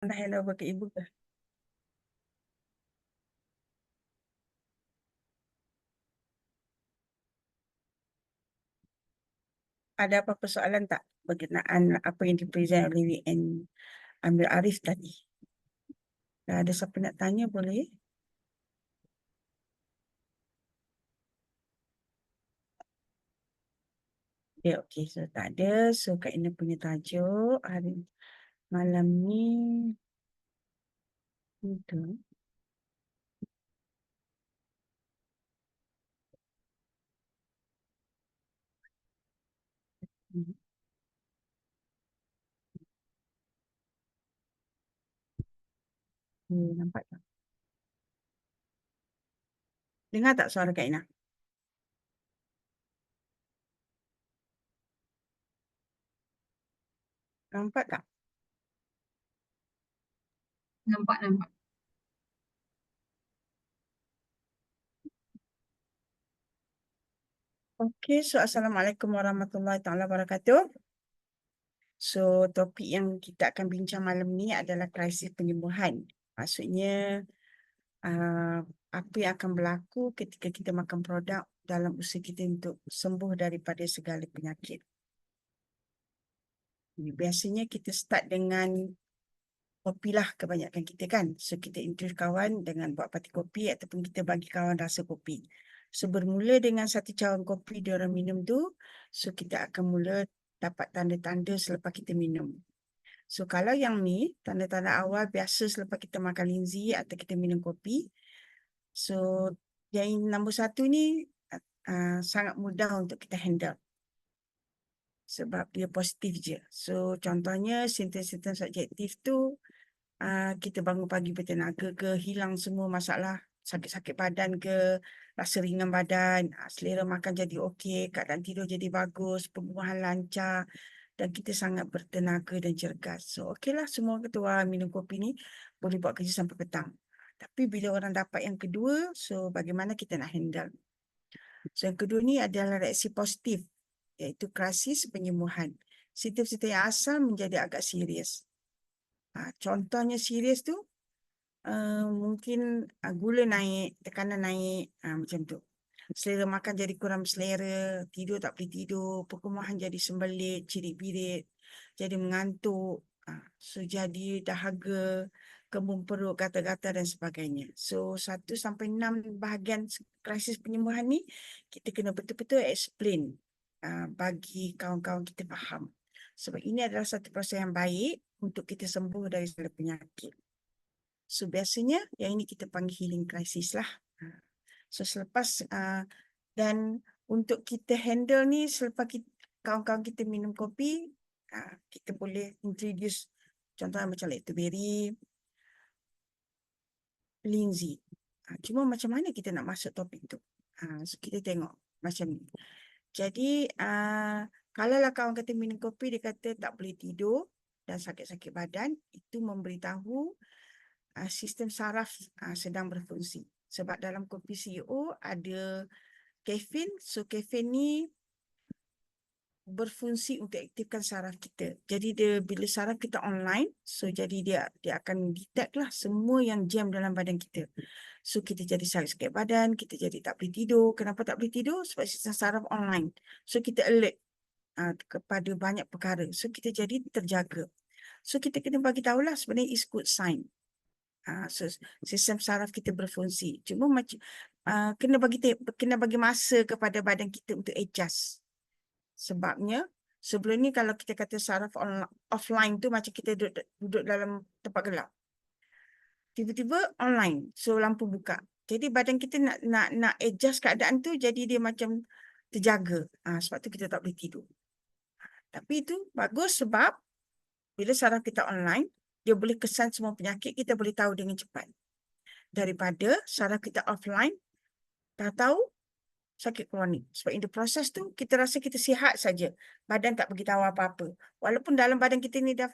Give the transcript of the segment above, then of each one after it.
Dah handover ke ibu ke? Ada apa persoalan tak berkenaan apa yang dipresent oleh WN Amir Arif tadi? Dah ada siapa nak tanya boleh? Ya, okey. So, tak ada. So, Kak Ina punya tajuk hari malam ni. Itu. Nampak tak? Dengar tak suara Kak Ina? Nampak tak? Nampak, nampak. Okey. So, Assalamualaikum warahmatullahi taala wabarakatuh. So, topik yang kita akan bincang malam ni adalah krisis penyembuhan. Maksudnya, apa yang akan berlaku ketika kita makan produk dalam usaha kita untuk sembuh daripada segala penyakit. Biasanya kita start dengan kopi lah kebanyakan kita kan. So, kita introduce kawan dengan buat parti kopi ataupun kita bagi kawan rasa kopi. So, bermula dengan satu cawan kopi diorang minum tu, so kita akan mula dapat tanda-tanda selepas kita minum. So, kalau yang ni, tanda-tanda awal biasa selepas kita makan linzi atau kita minum kopi. So, yang nombor satu ni sangat mudah untuk kita handle. Sebab dia positif je. So, contohnya simptom-simptom subjektif tu, kita bangun pagi bertenaga ke, hilang semua masalah, sakit-sakit badan ke, rasa ringan badan, selera makan jadi okey, keadaan tidur jadi bagus, pembuahan lancar dan kita sangat bertenaga dan cergas. So, okeylah semua ketua minum kopi ni boleh buat kerja sampai petang. Tapi bila orang dapat yang kedua, so bagaimana kita nak handle? So, yang kedua ni adalah reaksi positif, iaitu krisis penyembuhan. Simptom-simptom yang asal menjadi agak serius. Contohnya serius tu, mungkin gula naik, tekanan naik, macam tu. Selera makan jadi kurang selera, tidur tak boleh tidur, perkemahan jadi sembelit, cirit-birit, jadi mengantuk, so jadi dahaga, kembung perut, gatal-gatal dan sebagainya. So 1 sampai 6 bahagian krisis penyembuhan ni kita kena betul-betul explain bagi kawan-kawan kita faham. Sebab ini adalah satu proses yang baik untuk kita sembuh dari segala penyakit. So biasanya yang ini kita panggil healing crisis lah. So selepas dan untuk kita handle ni selepas kawan-kawan kita minum kopi, kita boleh introduce contohnya macam lactoberry, linzi. Cuma macam mana kita nak masuk topik tu? So kita tengok macam ni. Jadi kalaulah kawan kata minum kopi dia kata tak boleh tidur dan sakit-sakit badan, itu memberitahu sistem saraf sedang berfungsi. Sebab dalam kopi CEO ada kafein. So kafein ni berfungsi untuk aktifkan saraf kita. Jadi dia bila saraf kita online, so jadi dia akan detect lah semua yang jam dalam badan kita. So kita jadi sakit badan, kita jadi tak boleh tidur. Kenapa tak boleh tidur? Sebab sistem saraf online. So kita alert kepada banyak perkara. So kita jadi terjaga. So kita kena bagi tahulah sebenarnya is good sign. So, sistem saraf kita berfungsi. Cuma macam kena bagi masa kepada badan kita untuk adjust. Sebabnya sebelum ni kalau kita kata saraf offline tu macam kita duduk dalam tempat gelap. Tiba-tiba online, so lampu buka. Jadi badan kita nak adjust keadaan tu jadi dia macam terjaga. Sebab tu kita tak boleh tidur. Tapi itu bagus sebab bila saraf kita online, dia boleh kesan semua penyakit, kita boleh tahu dengan cepat. Daripada saraf kita offline, dah tahu sakit kronik. Sebab in the process tu, kita rasa kita sihat saja. Badan tak beritahu apa-apa. Walaupun dalam badan kita ni dah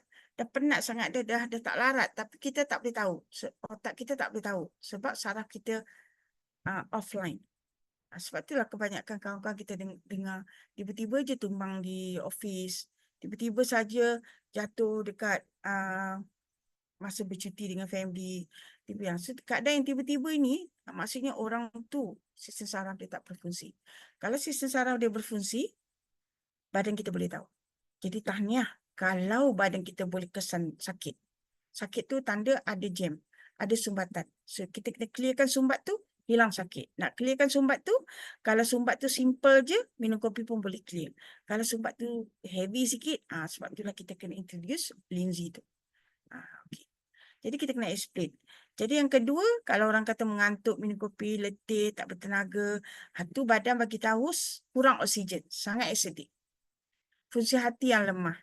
penat sangat, dah tak larat. Tapi kita tak boleh tahu. Otak kita tak boleh tahu. Sebab saraf kita offline. Sebab itulah kebanyakan kawan-kawan kita dengar tiba-tiba je tumbang di office. Tiba-tiba saja jatuh dekat masa bercuti dengan family. Dia bilang, so, keadaan yang tiba-tiba ini, maksudnya orang tu sistem saraf dia tak berfungsi. Kalau sistem saraf dia berfungsi, badan kita boleh tahu. Jadi tahniah kalau badan kita boleh kesan sakit. Sakit tu tanda ada jam, ada sumbatan. So kita kena clearkan sumbat tu, hilang sakit. Nak clearkan sumbat tu, kalau sumbat tu simple je, minum kopi pun boleh clear. Kalau sumbat tu heavy sikit, sebab itulah kita kena introduce linzi tu. Okay. Jadi kita kena explain. Jadi yang kedua, kalau orang kata mengantuk, minum kopi, letih, tak bertenaga, tu badan bagi tahu kurang oksigen, sangat acidic. Fungsi hati yang lemah.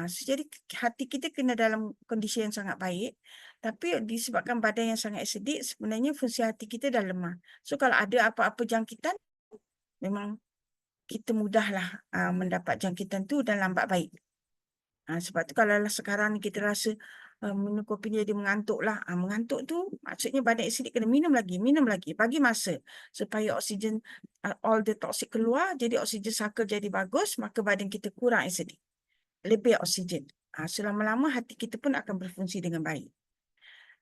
So jadi hati kita kena dalam kondisi yang sangat baik, tapi disebabkan badan yang sangat acidic, sebenarnya fungsi hati kita dah lemah. So kalau ada apa-apa jangkitan, memang kita mudahlah mendapat jangkitan tu dan lambat baik. Sebab tu kalau sekarang ni kita rasa minum kopi ni jadi mengantuk lah. Mengantuk tu maksudnya badan acidic kena minum lagi, bagi masa supaya oksigen, all the toxic keluar, jadi oksigen cycle jadi bagus, maka badan kita kurang acidic. Lebih oksigen. Selama-lama hati kita pun akan berfungsi dengan baik.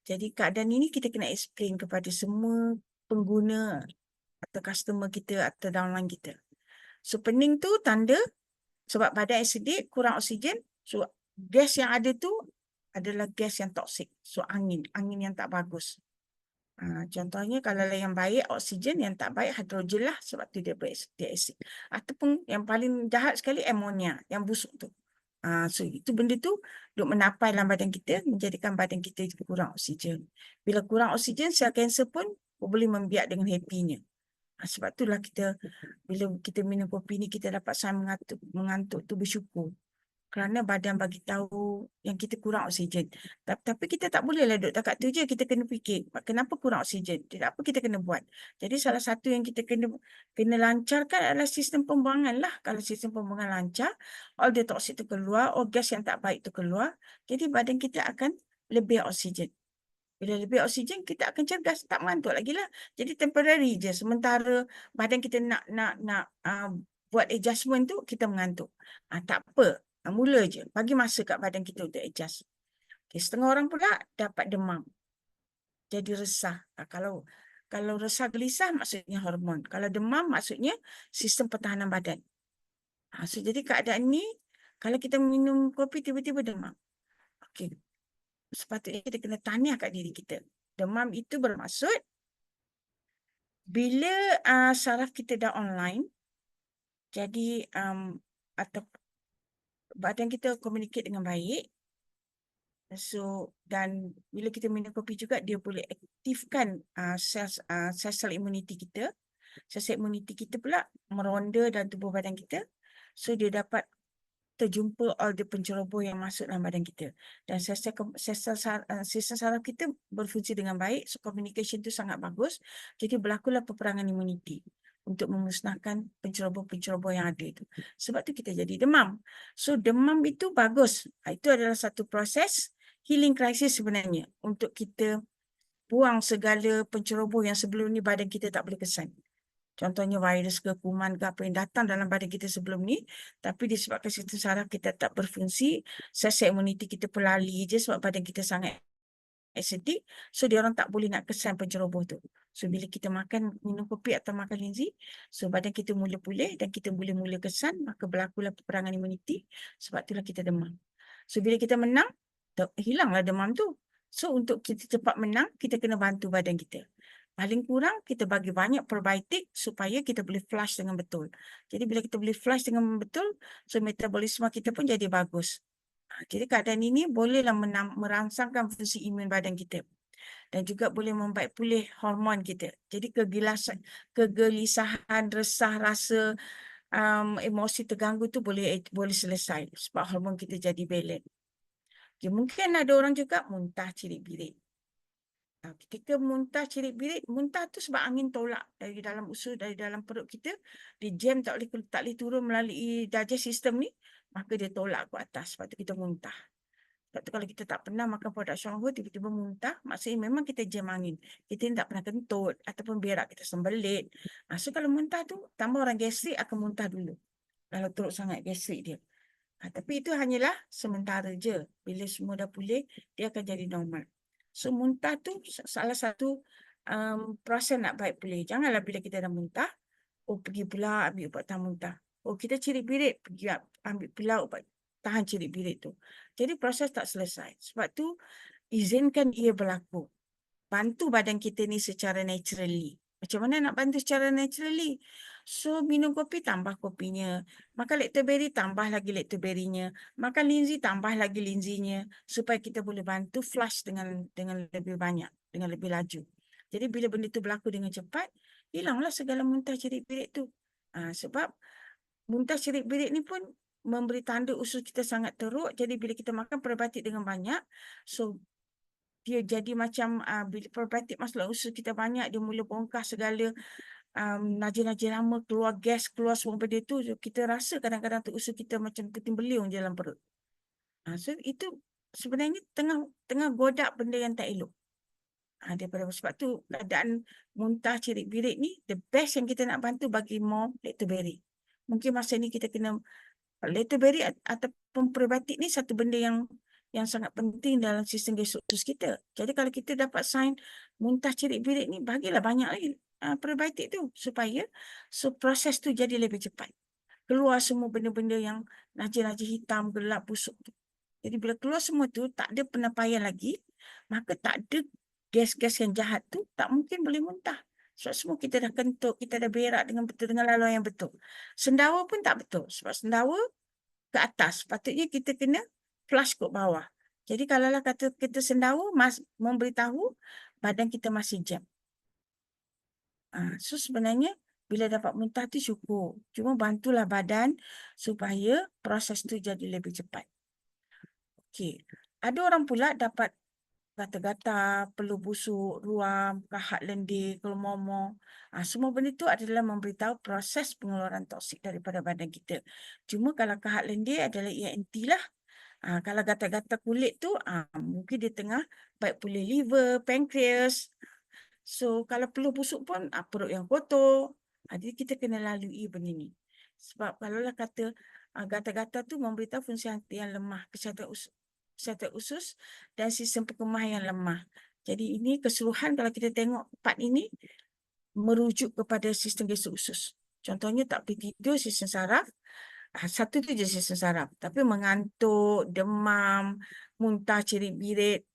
Jadi keadaan ini kita kena explain kepada semua pengguna atau customer kita atau downline kita. So pening tu tanda sebab badan acidic, kurang oksigen. So gas yang ada tu adalah gas yang toksik. So angin yang tak bagus. Contohnya kalau yang baik oksigen, yang tak baik hidrogen lah, sebab tu dia asid. Ataupun yang paling jahat sekali amonia, yang busuk tu. So itu benda tu duk menapai dalam badan kita, menjadikan badan kita kurang oksigen. Bila kurang oksigen, sel kanser pun boleh membiak dengan happy-nya. Sebab itulah kita, bila kita minum kopi ni, kita dapat mengantuk tu bersyukur. Kerana badan bagi tahu yang kita kurang oksigen. Tapi kita tak bolehlah duduk dekat tu je. Kita kena fikir, kenapa kurang oksigen? Tidak apa kita kena buat. Jadi salah satu yang kita kena lancarkan adalah sistem pembuangan lah. Kalau sistem pembuangan lancar, all the toxic tu keluar, all gas yang tak baik tu keluar. Jadi badan kita akan lebih oksigen. Bila lebih oksigen, kita akan cergas, tak mengantuk lagi lah. Jadi temporary je. Sementara badan kita nak buat adjustment tu, kita mengantuk. Tak apa. Mula je. Bagi masa kat badan kita untuk adjust. Okay, setengah orang pula dapat demam. Jadi resah. Kalau resah gelisah, maksudnya hormon. Kalau demam, maksudnya sistem pertahanan badan. So jadi keadaan ni, kalau kita minum kopi, tiba-tiba demam. Okay. Sepatutnya kita kena tanya kat diri kita. Demam itu bermaksud bila saraf kita dah online, jadi atau badan kita communicate dengan baik. So dan bila kita minum kopi juga, dia boleh aktifkan sel imuniti kita. Sel imuniti kita pula meronda dalam tubuh badan kita. So dia dapat terjumpa all the penceroboh yang masuk dalam badan kita. Dan sistem saraf kita berfungsi dengan baik. So communication tu sangat bagus. Jadi berlakulah peperangan imuniti untuk memusnahkan penceroboh-penceroboh yang ada itu. Sebab tu kita jadi demam. So demam itu bagus. Itu adalah satu proses healing crisis sebenarnya. Untuk kita buang segala penceroboh yang sebelum ni badan kita tak boleh kesan. Contohnya virus ke kuman ke apa yang datang dalam badan kita sebelum ni. Tapi disebabkan sistem saraf kita tak berfungsi, sel imuniti kita pelali je sebab badan kita sangat acidic. So dia orang tak boleh nak kesan penceroboh tu. So bila kita minum kopi atau makan linzi, so badan kita mula pulih dan kita mula kesan, maka berlakulah peperangan imuniti. Sebab itulah kita demam. So bila kita menang, hilanglah demam tu. So untuk kita cepat menang, kita kena bantu badan kita. Paling kurang kita bagi banyak probiotik supaya kita boleh flush dengan betul. Jadi bila kita boleh flush dengan betul, so metabolisme kita pun jadi bagus. Jadi keadaan ini bolehlah merangsangkan fungsi imun badan kita. Dan juga boleh membaik pulih hormon kita. Jadi kegelisahan, resah, rasa emosi terganggu tu boleh selesai. Sebab hormon kita jadi balance. Okay, mungkin ada orang juga muntah cirit-birit. Ketika muntah cirit-birit, muntah tu sebab angin tolak dari dalam usus, dari dalam perut kita. Dia jam tak boleh turun melalui digest system ni, maka dia tolak ke atas. Sebab tu kita muntah. Sebab tu kalau kita tak pernah makan produk Songho, tiba-tiba muntah, maksudnya memang kita jam angin. Kita tak pernah kentut ataupun berak kita sembelit. So kalau muntah tu, tambah orang gastrik akan muntah dulu. Kalau teruk sangat gastrik dia. Tapi itu hanyalah sementara je. Bila semua dah pulih, dia akan jadi normal. So muntah tu salah satu proses nak baik pulih. Janganlah bila kita dah muntah, pergi pula ambil ubat tahan muntah. Kita cirit-birit, pergi ambil pula ubat tahan cirit-birit tu. Jadi proses tak selesai. Sebab tu izinkan ia berlaku. Bantu badan kita ni secara naturally. Macam mana nak bantu secara naturally? So, minum kopi, tambah kopinya. Makan lactoberry, tambah lagi lactoberry-nya. Makan linzi, tambah lagi linzinya. Supaya kita boleh bantu flush dengan lebih banyak, dengan lebih laju. Jadi, bila benda tu berlaku dengan cepat, hilanglah segala muntah cerit-berit tu. Sebab muntah cerit-berit ni pun memberi tanda usus kita sangat teruk. Jadi, bila kita makan probiotik dengan banyak, so dia jadi macam bila probiotik masuk dalam usus kita banyak, dia mula bongkar segala najis-najis lama, keluar gas, keluar semua benda tu, kita rasa kadang-kadang tu usus kita macam puting beliung je dalam perut. So itu sebenarnya tengah godak benda yang tak elok. Daripada sebab tu keadaan muntah cerit-birit ni, the best yang kita nak bantu bagi more lactoberry. Mungkin masa ni kita kena lactoberry ataupun probiotik ni satu benda yang sangat penting dalam sistem gas usus kita. Jadi kalau kita dapat sign muntah cerit-birit ni, bagilah banyak lagi probiotik tu supaya proses tu jadi lebih cepat. Keluar semua benda-benda yang najis-najis hitam, gelap, busuk tu. Jadi bila keluar semua tu, tak ada penampaian lagi, maka tak ada gas-gas yang jahat tu tak mungkin boleh muntah. Sebab semua kita dah kentut, kita dah berak dengan betul, dengan laluan yang betul. Sendawa pun tak betul. Sebab sendawa ke atas, patutnya kita kena flush ke bawah. Jadi kalaulah kata kita sendawa, memberitahu badan kita masih jam. So sebenarnya bila dapat muntah tu syukur. Cuma bantulah badan supaya proses tu jadi lebih cepat. Okey. Ada orang pula dapat gatal-gatal, peluh busuk, ruam, kahak lendir, kelomomo. Semua benda tu adalah memberitahu proses pengeluaran toksik daripada badan kita. Cuma kalau kahak lendir adalah ENT lah. Kalau gatal-gatal kulit tu, mungkin dia tengah baik pulih liver, pankreas. So, kalau peluh busuk pun perut yang kotor. Jadi, kita kena lalui benda ni. Sebab kalaulah kata gatal-gatal tu memberitahu fungsi hati yang lemah, kesihatan usus dan sistem perkemahan yang lemah. Jadi, ini keseluruhan kalau kita tengok part ini, merujuk kepada sistem gas usus. Contohnya tak boleh tidur, sistem saraf. Satu tu je sistem saraf. Tapi mengantuk, demam, muntah, cerit-birit,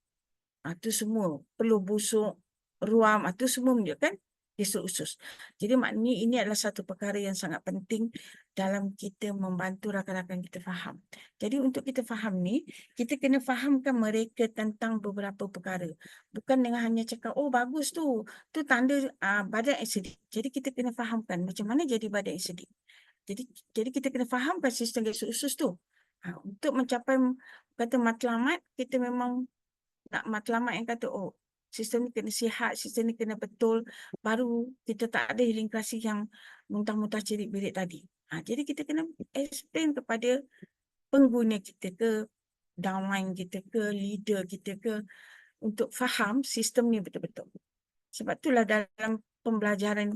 itu semua. Peluh busuk, ruam, itu semua menunjukkan gas usus. Jadi maknanya ini adalah satu perkara yang sangat penting dalam kita membantu rakan-rakan kita faham. Jadi untuk kita faham ni, kita kena fahamkan mereka tentang beberapa perkara. Bukan dengan hanya cakap, oh bagus tu tanda badan acidic. Jadi kita kena fahamkan macam mana jadi badan acidic. Jadi kita kena fahamkan sistem gas usus tu. Untuk mencapai kata matlamat, kita memang nak matlamat yang kata, oh sistem ni kena sihat, sistem ni kena betul, baru kita tak ada healing crisis yang muntah-muntah cerit-berit tadi. Jadi kita kena explain kepada pengguna kita ke, downline kita ke, leader kita ke, untuk faham sistem ni betul-betul. Sebab itulah dalam pembelajaran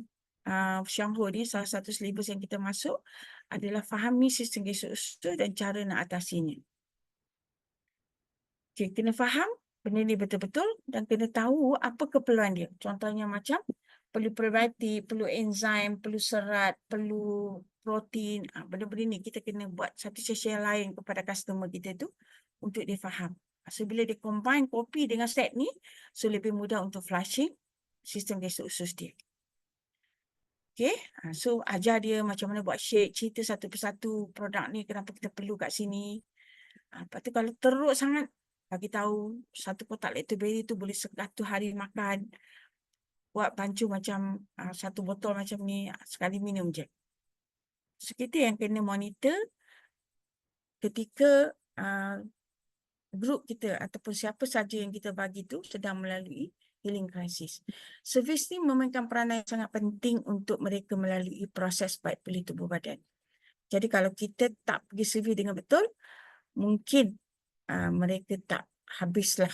Syangho ni, salah satu syllabus yang kita masuk adalah fahami sistem gas usus dan cara nak atasinya. Okay, kena faham benda ni betul-betul dan kena tahu apa keperluan dia. Contohnya macam perlu probiotik, perlu enzim, perlu serat, perlu protein. Benda-benda ni kita kena buat satu sesi yang lain kepada customer kita tu untuk dia faham. So bila dia combine kopi dengan set ni, so lebih mudah untuk flushing sistem gas usus dia. Okay, so ajar dia macam mana buat shake, cerita satu persatu produk ni kenapa kita perlu kat sini. Lepas tu kalau teruk sangat, bagi tahu satu kotak lactoberry tu boleh 100 hari makan. Buat pancu macam satu botol macam ni, sekali minum je. So kita yang kena monitor ketika grup kita ataupun siapa saja yang kita bagi tu sedang melalui healing crisis. Servis ni memainkan peranan yang sangat penting untuk mereka melalui proses baik pulih tubuh badan. Jadi kalau kita tak pergi servis dengan betul, mungkin mereka tak habislah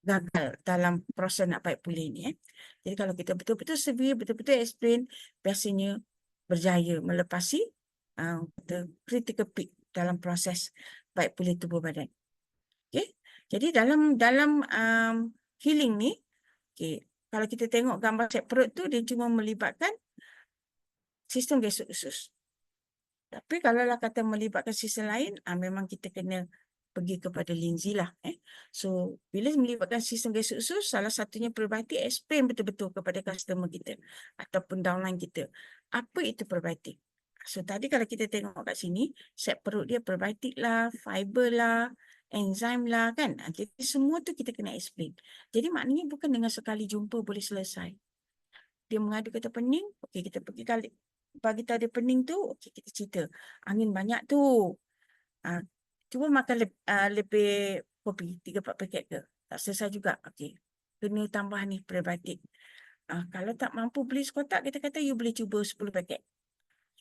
gagal dalam proses nak baik pulih ni. Jadi kalau kita betul-betul servis, betul-betul explain, biasanya berjaya melepasi critical peak dalam proses baik pulih tubuh badan. Okay. Jadi dalam healing ni, okay, kalau kita tengok gambar set perut tu, dia cuma melibatkan sistem gas usus. Tapi kalau lah kata melibatkan sistem lain, memang kita kena pergi kepada Lindsay lah. So, bila melibatkan sistem gas usus, salah satunya probiotik, explain betul-betul kepada customer kita ataupun downline kita. Apa itu probiotik? So, tadi kalau kita tengok kat sini, set perut dia probiotik lah, fiber lah, enzim lah kan. Jadi, semua tu kita kena explain. Jadi, maknanya bukan dengan sekali jumpa boleh selesai. Dia mengadu kata pening, okey kita pergi bagi tahu dia pening tu, okey kita cerita. Angin banyak tu. Cuba makan lebih kopi, 3-4 paket ke. Tak selesai juga. Okey. Kena tambah ni probiotik. Kalau tak mampu beli sekotak, kita kata you boleh cuba 10 paket.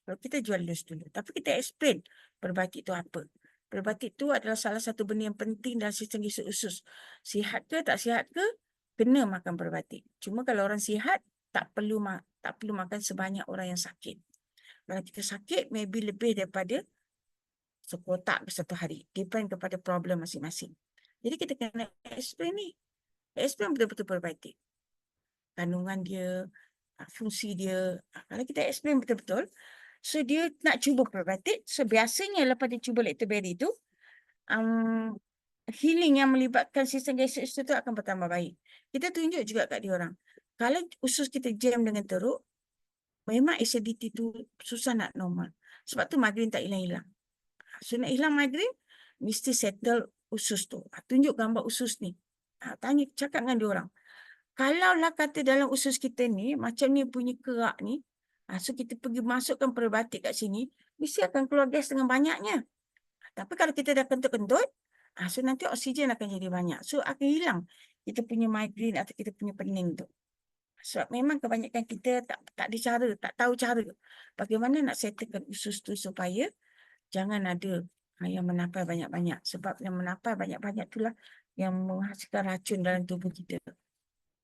Kalau kita jual dulu. Tapi kita explain probiotik tu apa. Probiotik tu adalah salah satu benda yang penting dalam sistem gas usus. Sihat ke tak sihat ke, kena makan probiotik. Cuma kalau orang sihat, tak perlu makan sebanyak orang yang sakit. Kalau kita sakit, maybe lebih daripada sekotak satu hari. Depend kepada problem masing-masing. Jadi kita kena explain ni. Explain betul-betul probiotik. Kandungan dia, fungsi dia. Kalau kita explain betul-betul, so dia nak cuba probiotik. So biasanya lepas dia cuba lactoberry tu, healing yang melibatkan sistem gas usus tu akan bertambah baik. Kita tunjuk juga kat dia orang. Kalau usus kita jam dengan teruk, memang acidity tu susah nak normal. Sebab tu migraine tak hilang-hilang. So nak hilang migraine, mesti settle usus tu. Tunjuk gambar usus ni. Tanya, cakap dengan dia orang. Kalau lah kata dalam usus kita ni, macam ni punya kerak ni, so kita pergi masukkan probiotik kat sini, mesti akan keluar gas dengan banyaknya. Tapi kalau kita dah kentut-kentut, so nanti oksigen akan jadi banyak. So akan hilang kita punya migraine atau kita punya pening tu. Sebab memang kebanyakan kita tak ada cara, tak tahu cara bagaimana nak settlekan usus tu supaya jangan ada yang menapai banyak-banyak. Sebab yang menapai banyak-banyak itulah yang menghasilkan racun dalam tubuh kita.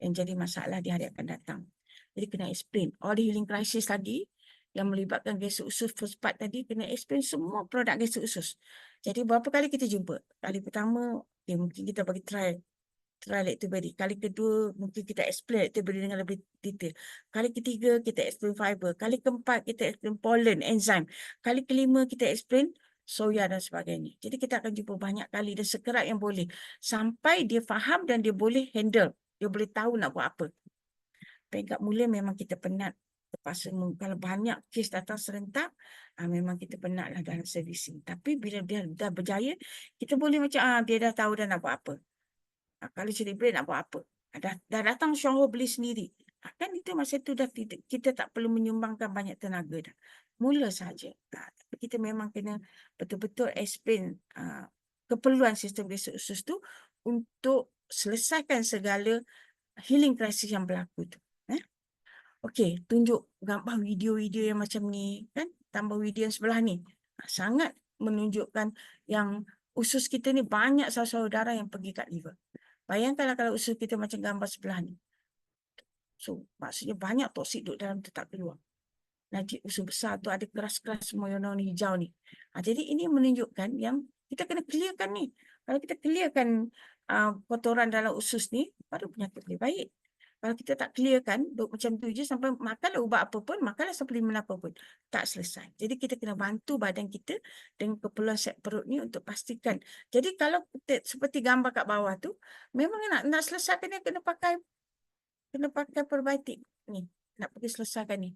Yang jadi masalah di hari akan datang. Jadi kena explain. All the healing crisis tadi yang melibatkan gas usus first part tadi, kena explain semua produk gas usus. Jadi berapa kali kita jumpa? Kali pertama, mungkin kita bagi try lactoberry. Kali kedua, mungkin kita explain lactoberry dengan lebih detail. Kali ketiga, kita explain fiber. Kali keempat, kita explain pollen, enzim. Kali kelima, kita explain soya dan sebagainya. Jadi kita akan jumpa banyak kali dan sekerap yang boleh. Sampai dia faham dan dia boleh handle. Dia boleh tahu nak buat apa. Peringkat mula memang kita penat. Terpaksa, kalau banyak kes datang serentak, memang kita penat lah dalam servicing. Tapi bila dia dah berjaya, kita boleh macam, dia dah tahu dah nak buat apa. Kalau celebrate nak buat apa? Dah datang Syahor beli sendiri. Kan itu masa tu dah kita tak perlu menyumbangkan banyak tenaga dah. Mula saja. Tapi kita memang kena betul-betul explain keperluan sistem gas usus tu untuk selesaikan segala healing crisis yang berlaku tu. Okey, tunjuk gambar video-video yang macam ni kan, tambah video yang sebelah ni. Sangat menunjukkan yang usus kita ni banyak saluran darah yang pergi kat liver. Bayangkanlah kalau usus kita macam gambar sebelah ni. So, maksudnya banyak toksik duduk dalam tu tak keluar. Nanti usus besar tu ada keras-keras semua yang warna hijau ni. Jadi ini menunjukkan yang kita kena clearkan ni. Kalau kita clearkan kotoran dalam usus ni, baru penyakit boleh baik. Kalau kita tak clearkan, duduk macam tu je sampai makanlah ubat apa pun, makanlah suplemen apa pun. Tak selesai. Jadi kita kena bantu badan kita dengan keperluan set perut ni untuk pastikan. Jadi kalau kita, seperti gambar kat bawah tu, memang nak selesaikan ni kena pakai probiotik ni. Nak pergi selesaikan ni.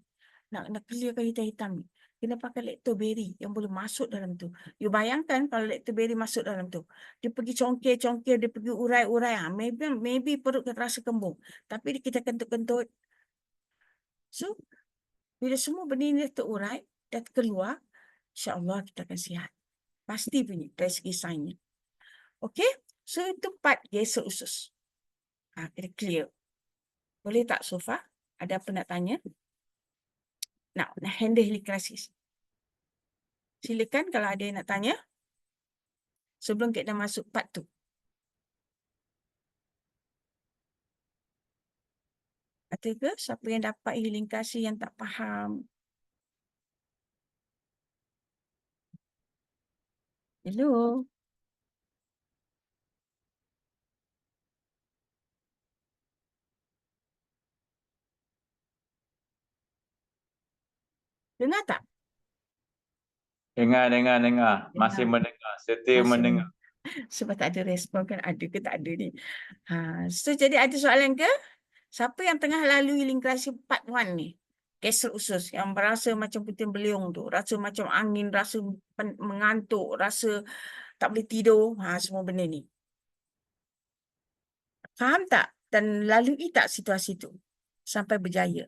Nak clearkan hitam-hitam ni. Kena pakai lactoberry yang boleh masuk dalam tu. You bayangkan kalau lactoberry masuk dalam tu. Dia pergi congkir-congkir, dia pergi urai-urai. Maybe perut kita rasa kembung. Tapi kita kentut-kentut. So, bila semua benda ni terurai dan keluar, insyaAllah kita akan sihat. Pasti punya dari segi sainnya. Okay? So, itu part gesek usus. Kita clear. Boleh tak so far? Ada apa nak tanya? Nak handle healing crisis. Silakan kalau ada yang nak tanya. Sebelum kita masuk part tu. Ada ke siapa yang dapat healing crisis yang tak faham? Hello. Dengar tak? Dengar. Masih Dengar. mendengar. Setia Masih mendengar. sebab tak ada respon kan, ada ke tak ada ni. So jadi ada soalan ke? Siapa yang tengah lalui lingkarasi part 1 ni? Kesel usus yang berasa macam puting beliung tu, rasa macam angin, rasa mengantuk, rasa tak boleh tidur, semua benda ni. Faham tak? Dan lalui tak situasi tu sampai berjaya?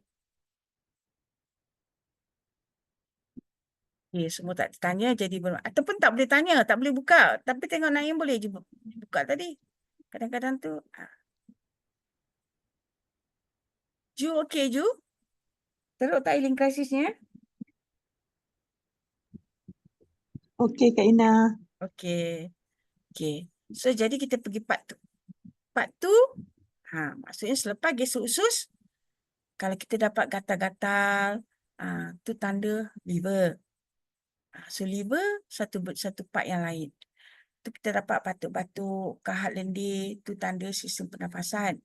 Semua tak ditanya jadi ataupun tak boleh tanya, tak boleh buka. Tapi tengok Naim boleh je buka tadi. Kadang-kadang tu. Ju, okey Ju? Teruk tak healing krisisnya? Okey Kak Ina. Okey. Okey. So jadi kita pergi part tu. Part tu, maksudnya selepas gesek usus, kalau kita dapat gatal-gatal, tu tanda liver. So liver satu part yang lain. Tu kita dapat batuk-batuk, kahat lendir, tu tanda sistem pernafasan.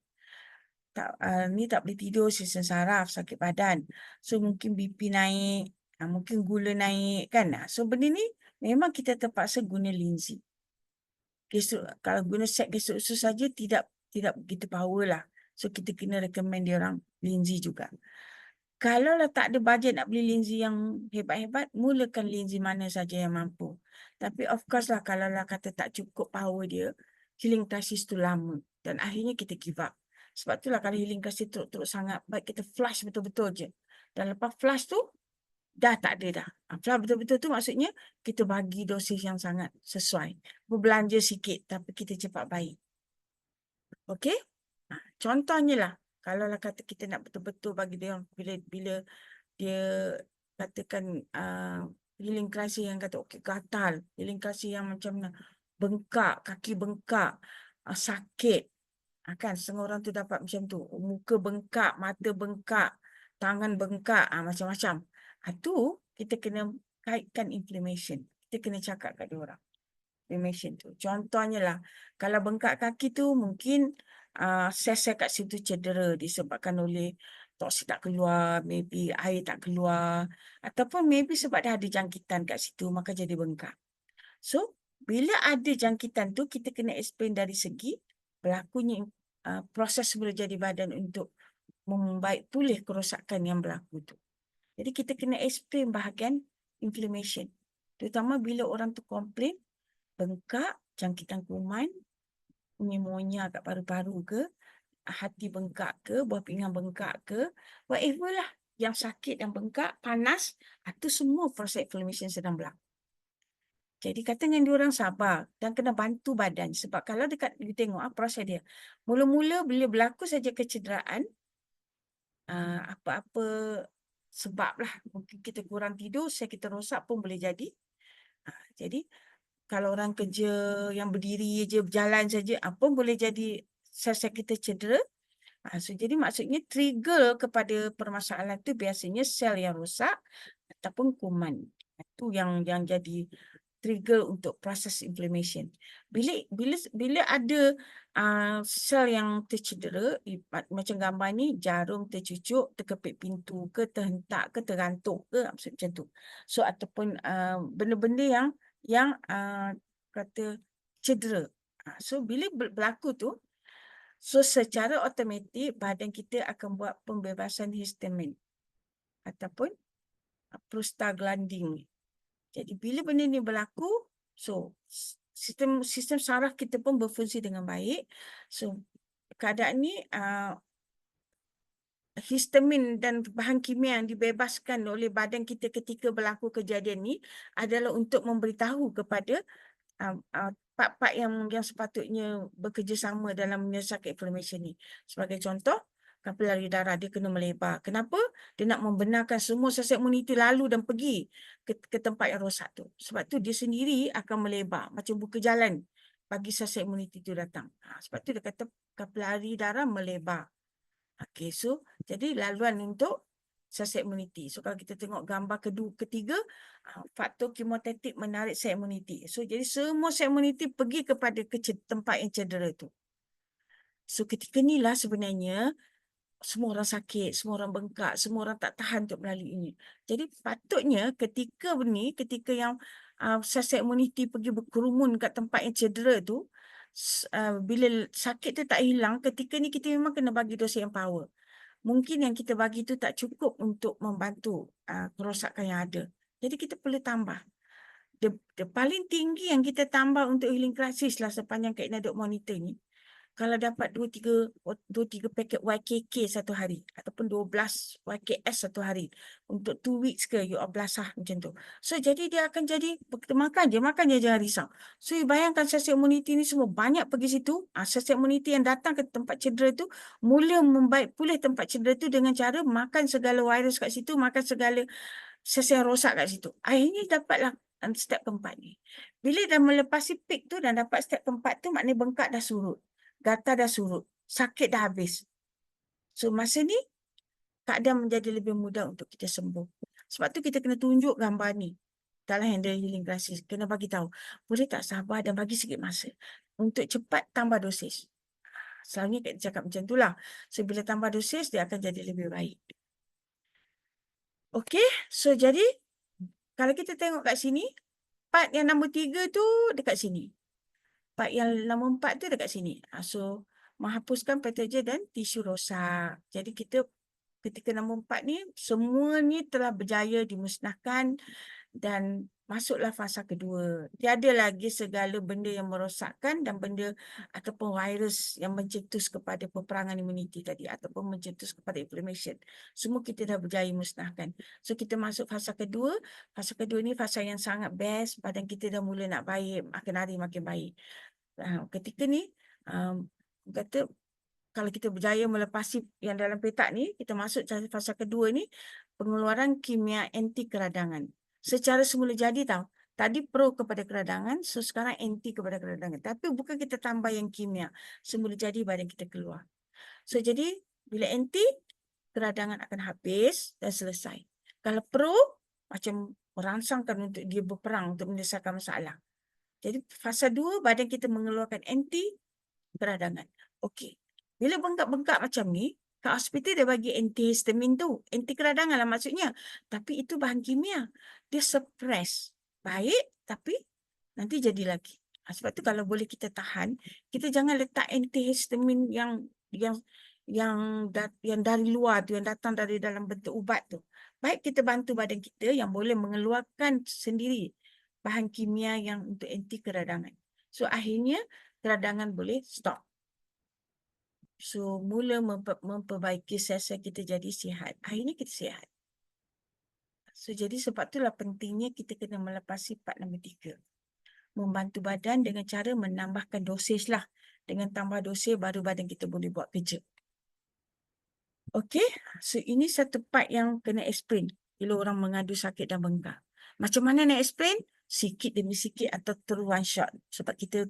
Ni tak boleh tidur, sistem saraf, sakit badan. So mungkin BP naik, mungkin gula naik kan. So benda ni memang kita terpaksa guna linzi. Kalau guna set gesek usus saja tidak begitu power lah. So kita kena recommend dia orang linzi juga. Kalau lah tak ada bajet nak beli linzi yang hebat-hebat, mulakan linzi mana saja yang mampu. Tapi of course lah kalau lah kata tak cukup power dia, healing crisis tu lama. Dan akhirnya kita give up. Sebab itulah kalau healing crisis teruk-teruk sangat, baik kita flush betul-betul je. Dan lepas flush tu, dah tak ada dah. Flush betul-betul tu maksudnya kita bagi dosis yang sangat sesuai. Berbelanja sikit tapi kita cepat baik. Okey? Contohnya lah, kalau lah kata kita nak betul-betul bagi dia bila dia katakan healing crisis yang kata okey gatal, healing crisis yang macam mana, bengkak, kaki bengkak, sakit. Kan setengah orang tu dapat macam tu, muka bengkak, mata bengkak, tangan bengkak, macam-macam. Tu kita kena kaitkan inflammation. Kita kena cakap kat dia orang. Inflammation tu. Contohnya lah, kalau bengkak kaki tu mungkin sel-sel kat situ cedera disebabkan oleh toksin tak keluar, maybe air tak keluar, ataupun maybe sebab dah ada jangkitan kat situ, maka jadi bengkak. So, bila ada jangkitan tu, kita kena explain dari segi berlakunya proses boleh jadi badan untuk membaik pulih kerosakan yang berlaku tu. Jadi kita kena explain bahagian inflammation. Terutama bila orang tu komplain, bengkak, jangkitan kuman, pneumonia kat paru-paru ke, hati bengkak ke, buah pinggang bengkak ke, whatever lah yang sakit dan bengkak, panas, itu semua proses inflammation sedang berlaku. Jadi kata dengan diorang sabar dan kena bantu badan. Sebab kalau dekat you tengok proses dia. Mula-mula bila berlaku saja kecederaan, apa-apa sebab lah. Mungkin kita kurang tidur, sel kita rosak pun boleh jadi. Jadi kalau orang kerja yang berdiri je, berjalan saja, pun boleh jadi sel-sel kita cedera. So, jadi maksudnya trigger kepada permasalahan tu biasanya sel yang rosak ataupun kuman. Itu yang jadi trigger untuk proses inflammation. Bila ada sel yang tercedera, macam gambar ni, jarum tercucuk, terkepit pintu ke, terhentak ke, tergantuk ke, macam tu. So ataupun benda-benda yang kata cedera. So bila berlaku tu, so secara automatik badan kita akan buat pembebasan histamin ataupun prostaglandin. Jadi bila benda ni berlaku, so sistem saraf kita pun berfungsi dengan baik. So keadaan ni histamin dan bahan kimia yang dibebaskan oleh badan kita ketika berlaku kejadian ni adalah untuk memberitahu kepada part-part yang sepatutnya bekerjasama dalam menyelesaikan inflammation ni. Sebagai contoh, kapilari darah dia kena melebar. Kenapa? Dia nak membenarkan semua sel-sel imuniti lalu dan pergi ke tempat yang rosak tu. Sebab tu dia sendiri akan melebar. Macam buka jalan bagi sel-sel imuniti tu datang. Sebab tu dia kata kapilari darah melebar. Okay, so jadi laluan untuk sel imuniti. So kalau kita tengok gambar ketiga, faktor kemotetik menarik sel imuniti. So jadi semua sel imuniti pergi kepada tempat yang cedera tu. So ketika ni lah sebenarnya semua orang sakit, semua orang bengkak, semua orang tak tahan untuk melalui ini. Jadi patutnya ketika yang sel imuniti pergi berkerumun kat tempat yang cedera tu, bila sakit tu tak hilang, ketika ni kita memang kena bagi dosis yang power. Mungkin yang kita bagi tu tak cukup untuk membantu kerosakan yang ada. Jadi kita perlu tambah. The paling tinggi yang kita tambah untuk healing crisis lah sepanjang Kak Ina duk monitor ni. Kalau dapat 2-3 paket YKK satu hari ataupun 12 YKS satu hari untuk 2 weeks ke you belasah macam tu. So jadi dia akan jadi makan je jangan risau. So you bayangkan sel imuniti ni semua banyak pergi situ. Sel imuniti yang datang ke tempat cedera tu mula membaik pulih tempat cedera tu dengan cara makan segala virus kat situ, makan segala sel yang rosak kat situ. Akhirnya dapatlah step keempat ni. Bila dah melepasi peak tu dan dapat step keempat tu maknanya bengkak dah surut. Gatal dah surut, sakit dah habis. So masa ni keadaan menjadi lebih mudah untuk kita sembuh. Sebab tu kita kena tunjuk gambar ni dalam handle healing crisis. Kena bagi tahu, boleh tak sabar dan bagi sikit masa untuk cepat tambah dosis. Selalunya kita cakap macam itulah. So bila tambah dosis dia akan jadi lebih baik. Okey, so jadi kalau kita tengok kat sini, part yang nombor 3 tu dekat sini. Part yang nombor 4 tu dekat sini. So, menghapuskan patogen dan tisu rosak. Jadi, kita ketika nombor 4 ni, semua ni telah berjaya dimusnahkan dan masuklah fasa kedua. Tiada lagi segala benda yang merosakkan dan benda ataupun virus yang mencetus kepada peperangan imuniti tadi ataupun mencetus kepada inflammation. Semua kita dah berjaya musnahkan. So, kita masuk fasa kedua. Fasa kedua ni fasa yang sangat best. Badan kita dah mula nak baik, makin hari makin baik. Ketika ni kata kalau kita berjaya melepasi yang dalam petak ni, kita masuk fasa kedua ni, pengeluaran kimia anti keradangan. Secara semula jadi tau, tadi pro kepada keradangan, so sekarang anti kepada keradangan. Tapi bukan kita tambah yang kimia, semula jadi badan kita keluar. So jadi bila anti, keradangan akan habis dan selesai. Kalau pro, macam merangsangkan untuk dia berperang untuk menyelesaikan masalah. Jadi fasa 2 badan kita mengeluarkan anti keradangan. Okey. Bila bengkak-bengkak macam ni, kat hospital dia bagi antihistamin tu. Anti keradangan lah maksudnya. Tapi itu bahan kimia. Dia suppress. Baik tapi nanti jadi lagi. Sebab tu kalau boleh kita tahan, kita jangan letak antihistamin yang dari luar tu, yang datang dari dalam bentuk ubat tu. Baik kita bantu badan kita yang boleh mengeluarkan sendiri bahan kimia yang untuk anti keradangan. So akhirnya keradangan boleh stop. So mula memperbaiki sel-sel kita jadi sihat. Akhirnya kita sihat. So jadi sebab itulah pentingnya kita kena melepasi part nombor 3. Membantu badan dengan cara menambahkan dosis lah. Dengan tambah dosis baru badan kita boleh buat kerja. Okey, so ini satu part yang kena explain bila orang mengadu sakit dan bengkak. Macam mana nak explain? Sikit demi sikit atau terus one shot. Sebab kita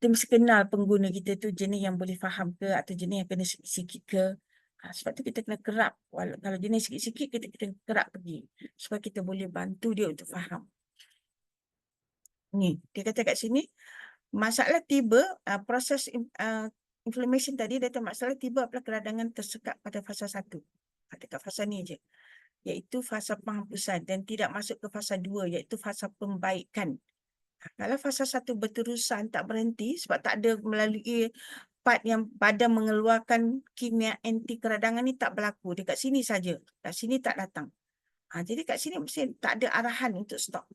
mesti kenal pengguna kita tu jenis yang boleh faham ke atau jenis yang kena sikit-sikit ke. Sebab tu kita kena kerap. Kalau jenis sikit-sikit, kita kena kerap pergi. Supaya kita boleh bantu dia untuk faham. Ni, dia kata kat sini, masalah tiba, proses inflammation tadi, dia kata masalah tiba apabila keradangan tersekat pada fasa 1. Dekat fasa ni je. Iaitu fasa penghapusan dan tidak masuk ke fasa 2, iaitu fasa pembaikan. Kalau fasa 1 berterusan, tak berhenti sebab tak ada melalui part yang badan mengeluarkan kimia anti keradangan ni tak berlaku. Dekat sini saja. Kat sini tak datang. Jadi kat sini mesti tak ada arahan untuk stop.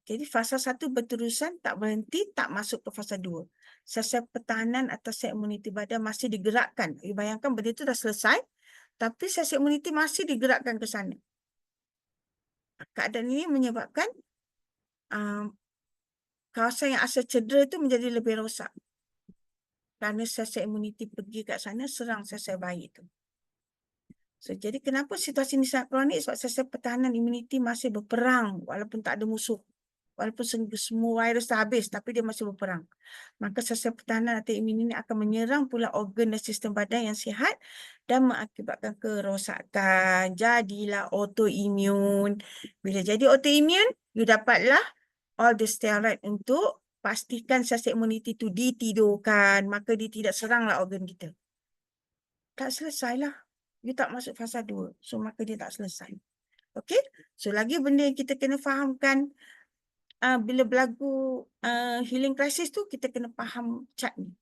Jadi fasa 1 berterusan, tak berhenti, tak masuk ke fasa 2. Sel-sel pertahanan atau sel imuniti badan masih digerakkan. Bayangkan benda itu dah selesai, tapi sel imuniti masih digerakkan ke sana. Keadaan ini menyebabkan kawasan yang asal cedera itu menjadi lebih rosak. Kerana sel-sel imuniti pergi kat sana, serang sel-sel bayi itu. So, jadi kenapa situasi ini sangat kronik? Sebab sel-sel pertahanan imuniti masih berperang walaupun tak ada musuh. Walaupun semua virus dah habis, tapi dia masih berperang. Maka sistem pertahanan atau imun ini akan menyerang pula organ dan sistem badan yang sihat dan mengakibatkan kerosakan. Jadilah autoimun. Bila jadi autoimun, you dapatlah all the steroid untuk pastikan sistem imuniti itu ditidurkan. Maka dia tidak seranglah organ kita. Tak selesailah. You tak masuk fasa 2. So, maka dia tak selesai. Okay? So, lagi benda yang kita kena fahamkan bila berlaku healing crisis tu, kita kena faham chart ni.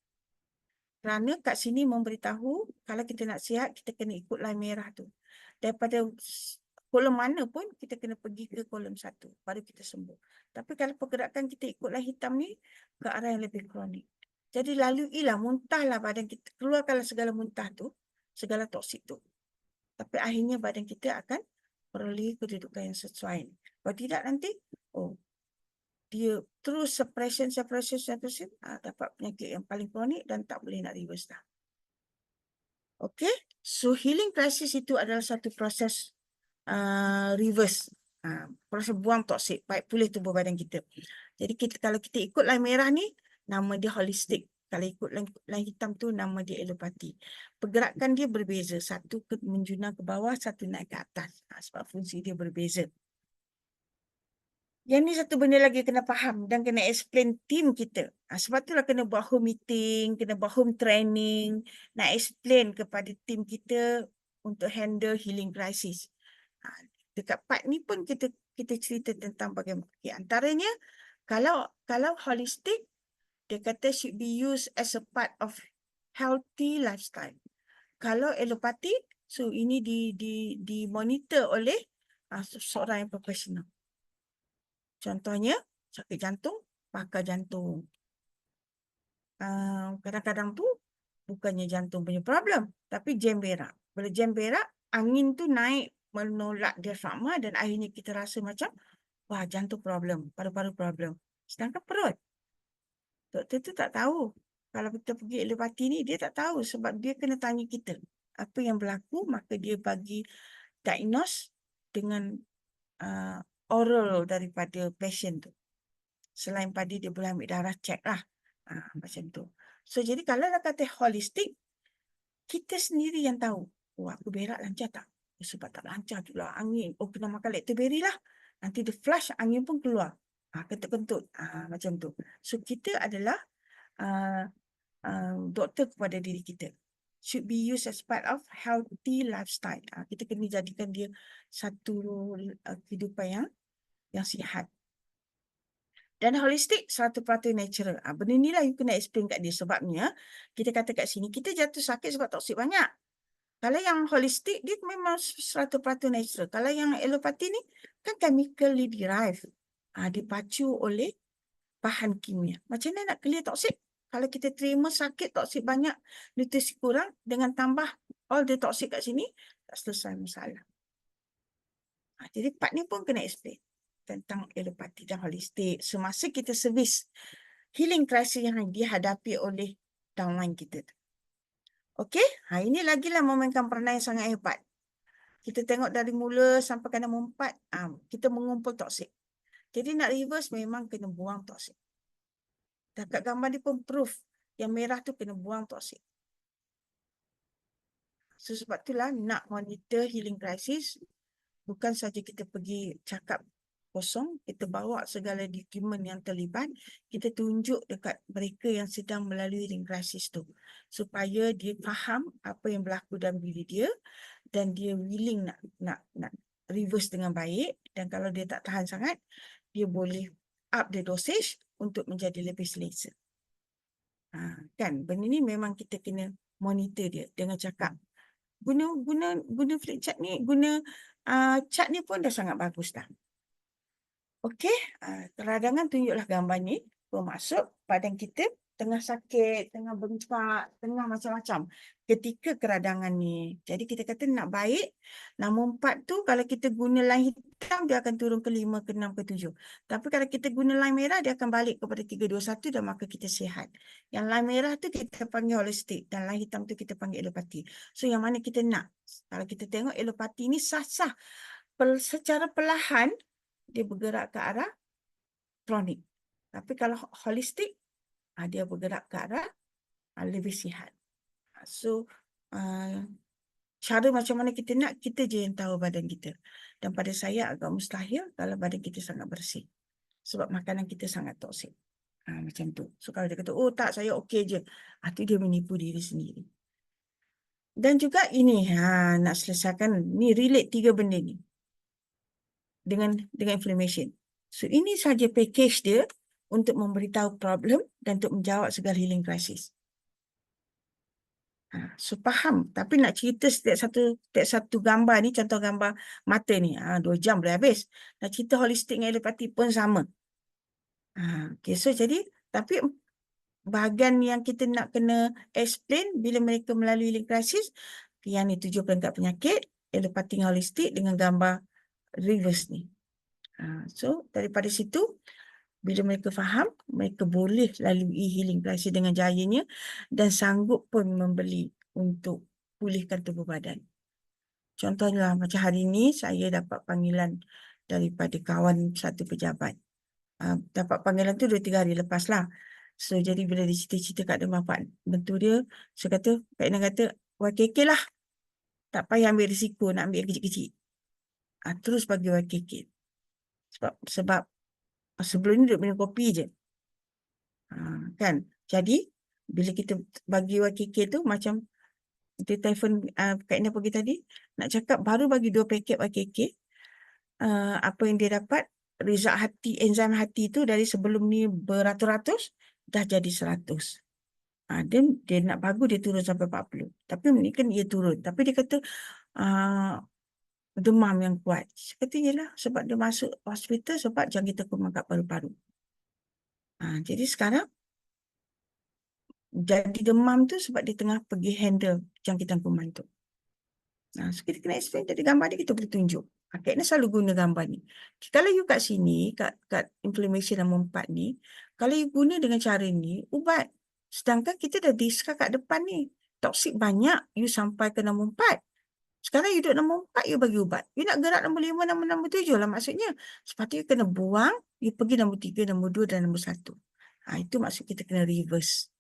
Kerana kat sini memberitahu kalau kita nak sihat, kita kena ikut line merah tu. Daripada kolom mana pun, kita kena pergi ke kolom 1. Baru kita sembuh. Tapi kalau pergerakan kita ikut line hitam ni, ke arah yang lebih kronik. Jadi laluilah, muntahlah badan kita. Keluarkanlah segala muntah tu, segala toksik tu. Tapi akhirnya badan kita akan perolehi kedudukan yang sesuai. Kalau tidak nanti, dia terus suppression, dapat penyakit yang paling kronik dan tak boleh nak reverse dah. Okay, so healing crisis itu adalah satu proses reverse. Proses buang toksik, baik pulih tubuh badan kita. Jadi kalau kita ikut line merah ni, nama dia holistik. Kalau ikut line hitam tu, nama dia alopati. Pergerakan dia berbeza. Satu menjunang ke bawah, satu naik ke atas. Sebab fungsi dia berbeza. Yang ni satu benda lagi kena faham dan kena explain team kita. Sebab itulah kena buat home meeting, kena buat home training, nak explain kepada team kita untuk handle healing crisis. Dekat part ni pun kita cerita tentang bagaimana. Antaranya, kalau holistic, dia kata should be used as a part of healthy lifestyle. Kalau alopati, so ini dimonitor oleh seorang yang profesional. Contohnya, sakit jantung, pakar jantung. Kadang-kadang tu bukannya jantung punya problem, tapi jam berak. Bila jam berak, angin tu naik menolak diafragma dan akhirnya kita rasa macam, wah, jantung problem, paru-paru problem. Sedangkan perut. Doktor tu tak tahu. Kalau kita pergi alopati ni, dia tak tahu sebab dia kena tanya kita. Apa yang berlaku, maka dia bagi diagnose dengan oral daripada patient tu. Selain pada dia boleh ambil darah, check lah. Macam tu. So, jadi kalau dah kata holistik, kita sendiri yang tahu. Oh, aku berak lancar tak? Sebab tak lancar tu lah angin. Oh, kena makan lactoberi lah. Nanti dia flush, angin pun keluar. Kentut-kentut. Macam tu. So, kita adalah doktor kepada diri kita. Should be used as part of healthy lifestyle. Kita kena jadikan dia satu kehidupan yang sihat. Dan holistik 100% natural. Benda ni lah you kena explain kat dia. Sebabnya, kita kata kat sini, kita jatuh sakit sebab toksik banyak. Kalau yang holistik, dia memang 100% natural. Kalau yang alopati ni, kan chemically derived. Dipacu oleh bahan kimia. Macam mana nak clear toksik? Kalau kita terima sakit toksik banyak, nutrisi kurang, dengan tambah all the toksik kat sini, tak selesai masalah. Jadi part ni pun kena explain tentang alopati dan holistik semasa kita servis healing crisis yang dihadapi oleh downline kita. Okey, ini lagilah memainkan peranan yang sangat hebat. Kita tengok dari mula sampai ke nombor 4, kita mengumpul toksik. Jadi nak reverse memang kena buang toksik. Dekat gambar dia pun proof yang merah tu kena buang toksik. So, sebab itulah nak monitor healing crisis, bukan saja kita pergi cakap kosong, kita bawa segala dokumen yang terlibat, kita tunjuk dekat mereka yang sedang melalui healing crisis tu. Supaya dia faham apa yang berlaku dalam diri dia dan dia willing nak reverse dengan baik. Dan kalau dia tak tahan sangat, dia boleh up the dosage untuk menjadi lebih selesa. Kan, benda ni memang kita kena monitor dia dengan cakap. Guna flip chart ni, guna chart ni pun dah sangat bagus dah. Okey, keradangan tunjuklah gambar ni. Bermaksud badan kita tengah sakit, tengah bengkak, tengah macam-macam ketika keradangan ni. Jadi kita kata nak baik, nombor 4 tu kalau kita guna line hitam, dia akan turun ke 5, ke 6, ke 7. Tapi kalau kita guna line merah, dia akan balik kepada 3, 2, 1 dan maka kita sihat. Yang line merah tu kita panggil holistik dan line hitam tu kita panggil alopati. So yang mana kita nak? Kalau kita tengok alopati ni sah-sah. Secara perlahan, dia bergerak ke arah kronik. Tapi kalau holistik, dia bergerak ke arah lebih sihat. So, cara macam mana kita nak, kita je yang tahu badan kita. Dan pada saya agak mustahil kalau badan kita sangat bersih. Sebab makanan kita sangat toksik. Macam tu. So kalau dia kata, oh tak, saya okey je. Itu dia menipu diri sendiri. Dan juga ini, nak selesaikan, ni relate 3 benda ni. Dengan inflammation. So ini saja package dia untuk memberitahu problem dan untuk menjawab segala healing crisis. So faham, tapi nak cerita setiap satu gambar ni, contoh gambar mata ni, 2 jam boleh habis. Nak cerita holistik dengan alopati pun sama. Okay, so jadi, tapi bahagian yang kita nak kena explain bila mereka melalui healing crisis, yang ni 7 pelengkap penyakit, alopati dengan holistik dengan gambar reverse ni. So daripada situ, bila mereka faham, mereka boleh lalui healing crisis dengan jayanya dan sanggup pun membeli untuk pulihkan tubuh badan. Contohnya macam hari ini saya dapat panggilan daripada kawan satu pejabat. Dapat panggilan tu 2-3 hari lepas lah. So jadi bila dia cerita-cerita kat dia bapak bentuk dia, saya kata, Kak Ina kata, YKK lah. Tak payah ambil risiko nak ambil yang kecil-kecil. Terus bagi YKK. Sebab sebelum ni duduk minum kopi je. Kan? Jadi, bila kita bagi YKK tu macam dia telefon Kak Ina pergi tadi, nak cakap baru bagi 2 paket YKK, apa yang dia dapat, result hati, enzim hati tu dari sebelum ni beratus-ratus, dah jadi 100. Dia nak bagus dia turun sampai 40. Tapi ni kan dia turun. Tapi dia kata, demam yang kuat. Saya kata, yelah, sebab dia masuk hospital sebab jangkitan kuman kat paru-paru. Jadi sekarang, jadi demam tu sebab dia tengah pergi handle jangkitan kuman tu. So kita kena explain, jadi gambar ni kita boleh tunjuk. Kak Ina selalu guna gambar ni. Kalau you kat sini, kat inflammation nombor 4 ni, kalau you guna dengan cara ni, ubat. Sedangkan kita dah discuss kat depan ni. Toksik banyak, you sampai ke nombor 4. Sekarang you duduk nombor 4, you bagi ubat. You nak gerak nombor 5, nombor 7 lah maksudnya. Sepatutnya you kena buang, you pergi nombor 3, nombor 2 dan nombor 1. Itu maksud kita kena reverse.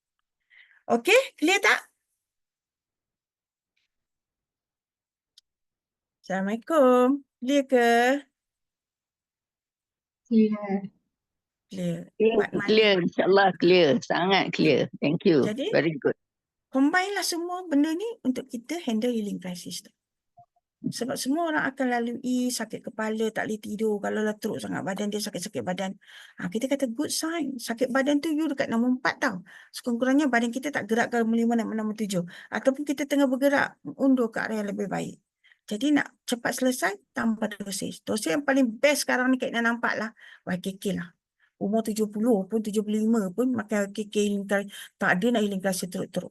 Okay, clear tak? Assalamualaikum. Clear ke? Clear. Clear. Clear, insyaAllah clear. Sangat clear. Thank you. Jadi, Very good. combine lah semua benda ni untuk kita handle healing crisis tu. Sebab semua orang akan lalui sakit kepala, tak boleh tidur. Kalau lah teruk sangat badan dia, sakit-sakit badan. Kita kata good sign. Sakit badan tu you dekat nombor 4 tau. Sekurang-kurangnya badan kita tak gerak ke nombor 5 dan nombor 7. Ataupun kita tengah bergerak undur ke arah yang lebih baik. Jadi nak cepat selesai, tambah dosis. Dosis yang paling best sekarang ni Kak Ina nampak lah, YKK lah. Umur 70 pun, 75 pun makan YKK healing crisis. Tak ada nak healing crisis teruk-teruk.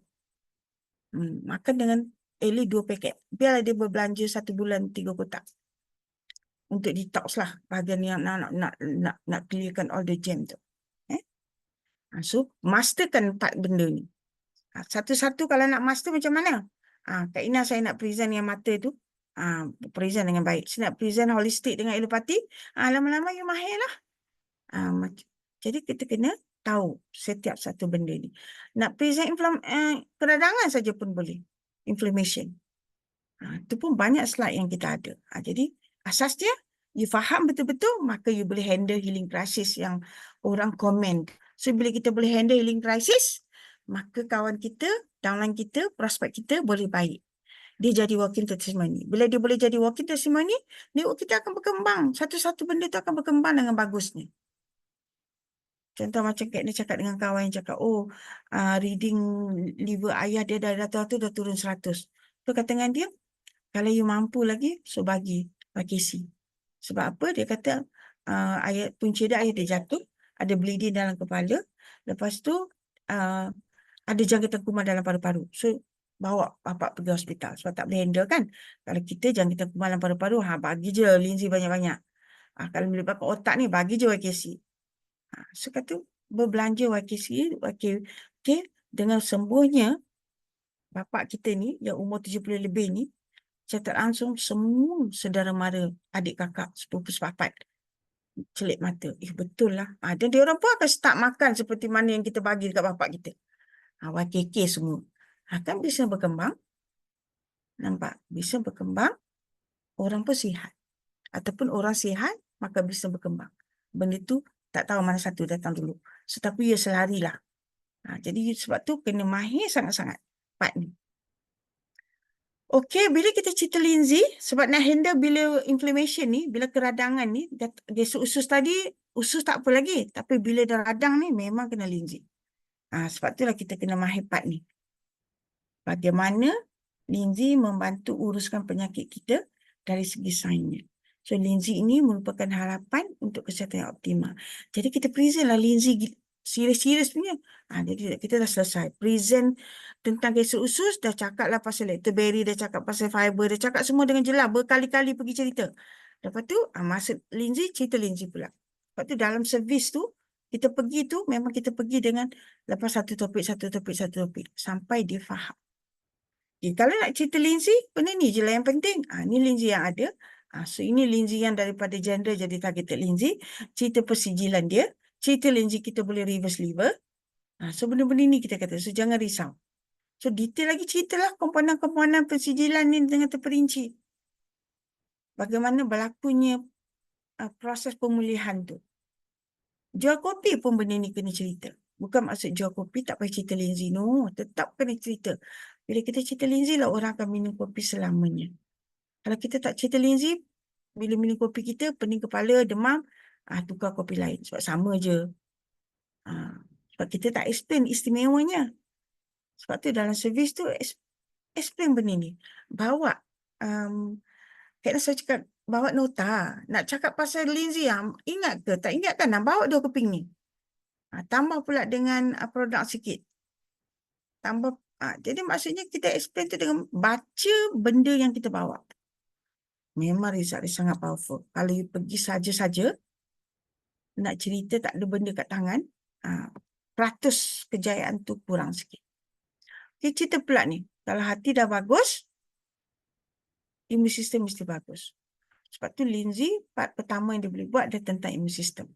Makan dengan at least 2 paket. Biarlah dia berbelanja 1 bulan 3 kotak. Untuk detox lah. Bahagian yang nak clearkan all the jam tu. So, masterkan 4 benda ni. Satu-satu kalau nak master macam mana? Kak Ina saya nak present yang mata tu. Present dengan baik. Saya nak present holistik dengan alopati. Lama-lama you mahir lah. Jadi kita kena tahu setiap satu benda ni. Nak present keradangan saja pun boleh. Inflammation. Itu pun banyak slide yang kita ada. Jadi asas dia, you faham betul-betul, maka you boleh handle healing crisis yang orang komen. So bila kita boleh handle healing crisis, maka kawan kita, downline kita, prospek kita boleh baik. Dia jadi walking testimony. Bila dia boleh jadi walking testimony, network kita akan berkembang. Satu-satu benda tu akan berkembang dengan bagusnya. Contoh macam Kak Ina cakap dengan kawan yang cakap, reading liver ayah dia dari rata-rata dah turun 100. Tu kata dengan dia, kalau you mampu lagi, so bagi KC. Sebab apa? Dia kata, punca dia ayah dia jatuh, ada bleeding dalam kepala. Lepas tu, ada jangkitan kuman dalam paru-paru. So, bawa bapak pergi hospital. Sebab tak boleh handle kan. Kalau kita jangkitan kuman dalam paru-paru, bagi je linsi banyak-banyak. Kalau melibatkan otak ni, bagi je YKC. So kata berbelanja YKC, dengan sembuhnya bapak kita ni yang umur 70 lebih ni, catat langsung semua saudara mara, adik kakak, sepupu sepapat celik mata. Betul lah. Dan dia orang pun akan start makan seperti mana yang kita bagi dekat bapak kita. YKK semua. Kan bisnes berkembang. Nampak? Bisnes berkembang, orang pun sihat. Ataupun orang sihat, maka bisnes berkembang. Benda tu tak tahu mana satu datang dulu. Tetapi ia selarilah. Jadi sebab tu kena mahir sangat-sangat part ni. Okey, bila kita cerita Lindsay, sebab nak handle bila inflammation ni, bila keradangan ni, dia usus tadi, usus tak apa lagi. Tapi bila dah radang ni, memang kena Lindsay. Sebab itulah kita kena mahir part ni. Bagaimana Lindsay membantu uruskan penyakit kita dari segi sainsnya. So, Lindsay ini merupakan harapan untuk kesihatan yang optimal. Jadi, kita present lah Lindsay serius-serius punya. Jadi, kita dah selesai. Present tentang kanser usus, dah cakap lah pasal lactoberry, dah cakap pasal fiber, dah cakap semua dengan jelas. Berkali-kali pergi cerita. Lepas tu, masuk Lindsay, cerita Lindsay pula. Lepas tu, dalam servis tu, kita pergi tu, memang kita pergi dengan lepas satu topik, sampai dia faham. Kalau nak cerita Lindsay, benda ni je lah yang penting. Ni Lindsay yang ada. So, ini Lindsay yang daripada general jadi targeted Lindsay. Cerita persijilan dia. Cerita Lindsay kita boleh reverse liver. So, benda-benda ni kita kata. So, jangan risau. So, detail lagi ceritalah komponen-komponen persijilan ni dengan terperinci. Bagaimana berlakunya proses pemulihan tu. Jual kopi pun benda ni kena cerita. Bukan maksud jual kopi tak payah cerita Lindsay. No, tetap kena cerita. Bila kita cerita Lindsay lah, orang akan minum kopi selamanya. Kalau kita tak cerita Lindsay, bila minum kopi kita, pening kepala, demam, tukar kopi lain. Sebab sama je. Sebab kita tak explain istimewanya. Sebab tu dalam servis tu, explain benda ni. Bawa, kena saya cakap, bawa nota. Nak cakap pasal Lindsay, ingat ke? Tak ingat kan? Bawa 2 keping ni. Tambah pula dengan produk sikit. Tambah, jadi maksudnya kita explain tu dengan baca benda yang kita bawa. Memang result dia sangat powerful. Kalau you pergi saja-saja, nak cerita tak ada benda kat tangan, peratus kejayaan tu kurang sikit. Okay, cerita pula ni. Kalau hati dah bagus, imun sistem mesti bagus. Sebab tu Lindsay, part pertama yang dia boleh buat adalah tentang imun sistem.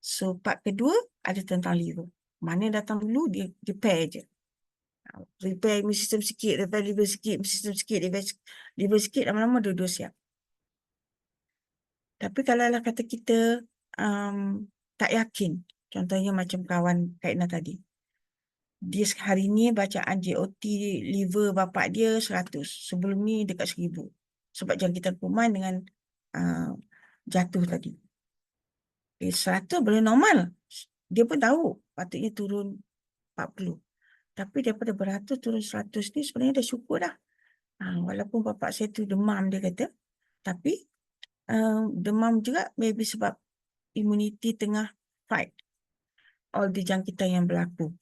So, part kedua ada tentang liver. Mana datang dulu, dia repair je. Repair imun sistem sikit, repair liver sikit, imun sistem sikit, liver sikit, lama-lama dua-dua siap. Tapi kalau lah kata kita tak yakin, contohnya macam kawan Kak Ina tadi, dia hari ni bacaan JOT liver bapak dia 100, sebelum ni dekat 1000. Sebab jangkitan kuman dengan jatuh tadi. 100 boleh normal. Dia pun tahu patutnya turun 40. Tapi daripada beratus turun 100 ni sebenarnya dah syukur dah. Walaupun bapak saya tu demam dia kata. Tapi demam juga maybe sebab imuniti tengah fight all the jangkitan yang berlaku.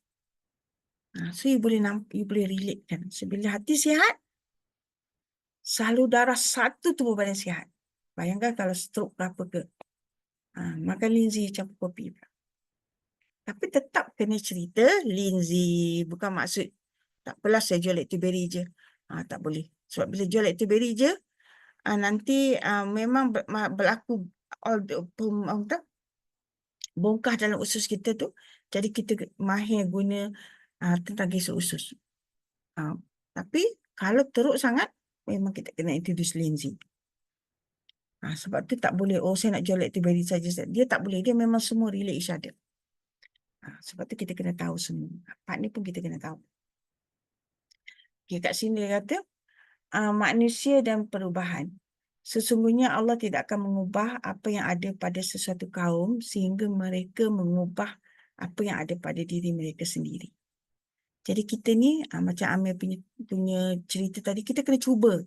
So you boleh relate kan. So bila hati sihat, salur darah satu tubuh badan sihat. Bayangkan kalau stroke berapa ke. Makan Lindsay campur kopi. Tapi tetap kena cerita Lindsay. Bukan maksud tak apalah saya jual lactoberry je. Tak boleh. Sebab bila jual lactoberry je, nanti memang berlaku bongkah dalam usus kita tu. Jadi kita mahir guna tentang kanser usus. Tapi kalau teruk sangat, memang kita kena introduce Lindsay. Sebab tu tak boleh, saya nak jual lactoberry saja. Dia tak boleh. Dia memang semua relate each other. Sebab tu kita kena tahu semua. Part ni pun kita kena tahu. Okay, kat sini dia kata, manusia dan perubahan. Sesungguhnya Allah tidak akan mengubah apa yang ada pada sesuatu kaum sehingga mereka mengubah apa yang ada pada diri mereka sendiri. Jadi kita ni, macam Amir punya cerita tadi, kita kena cuba.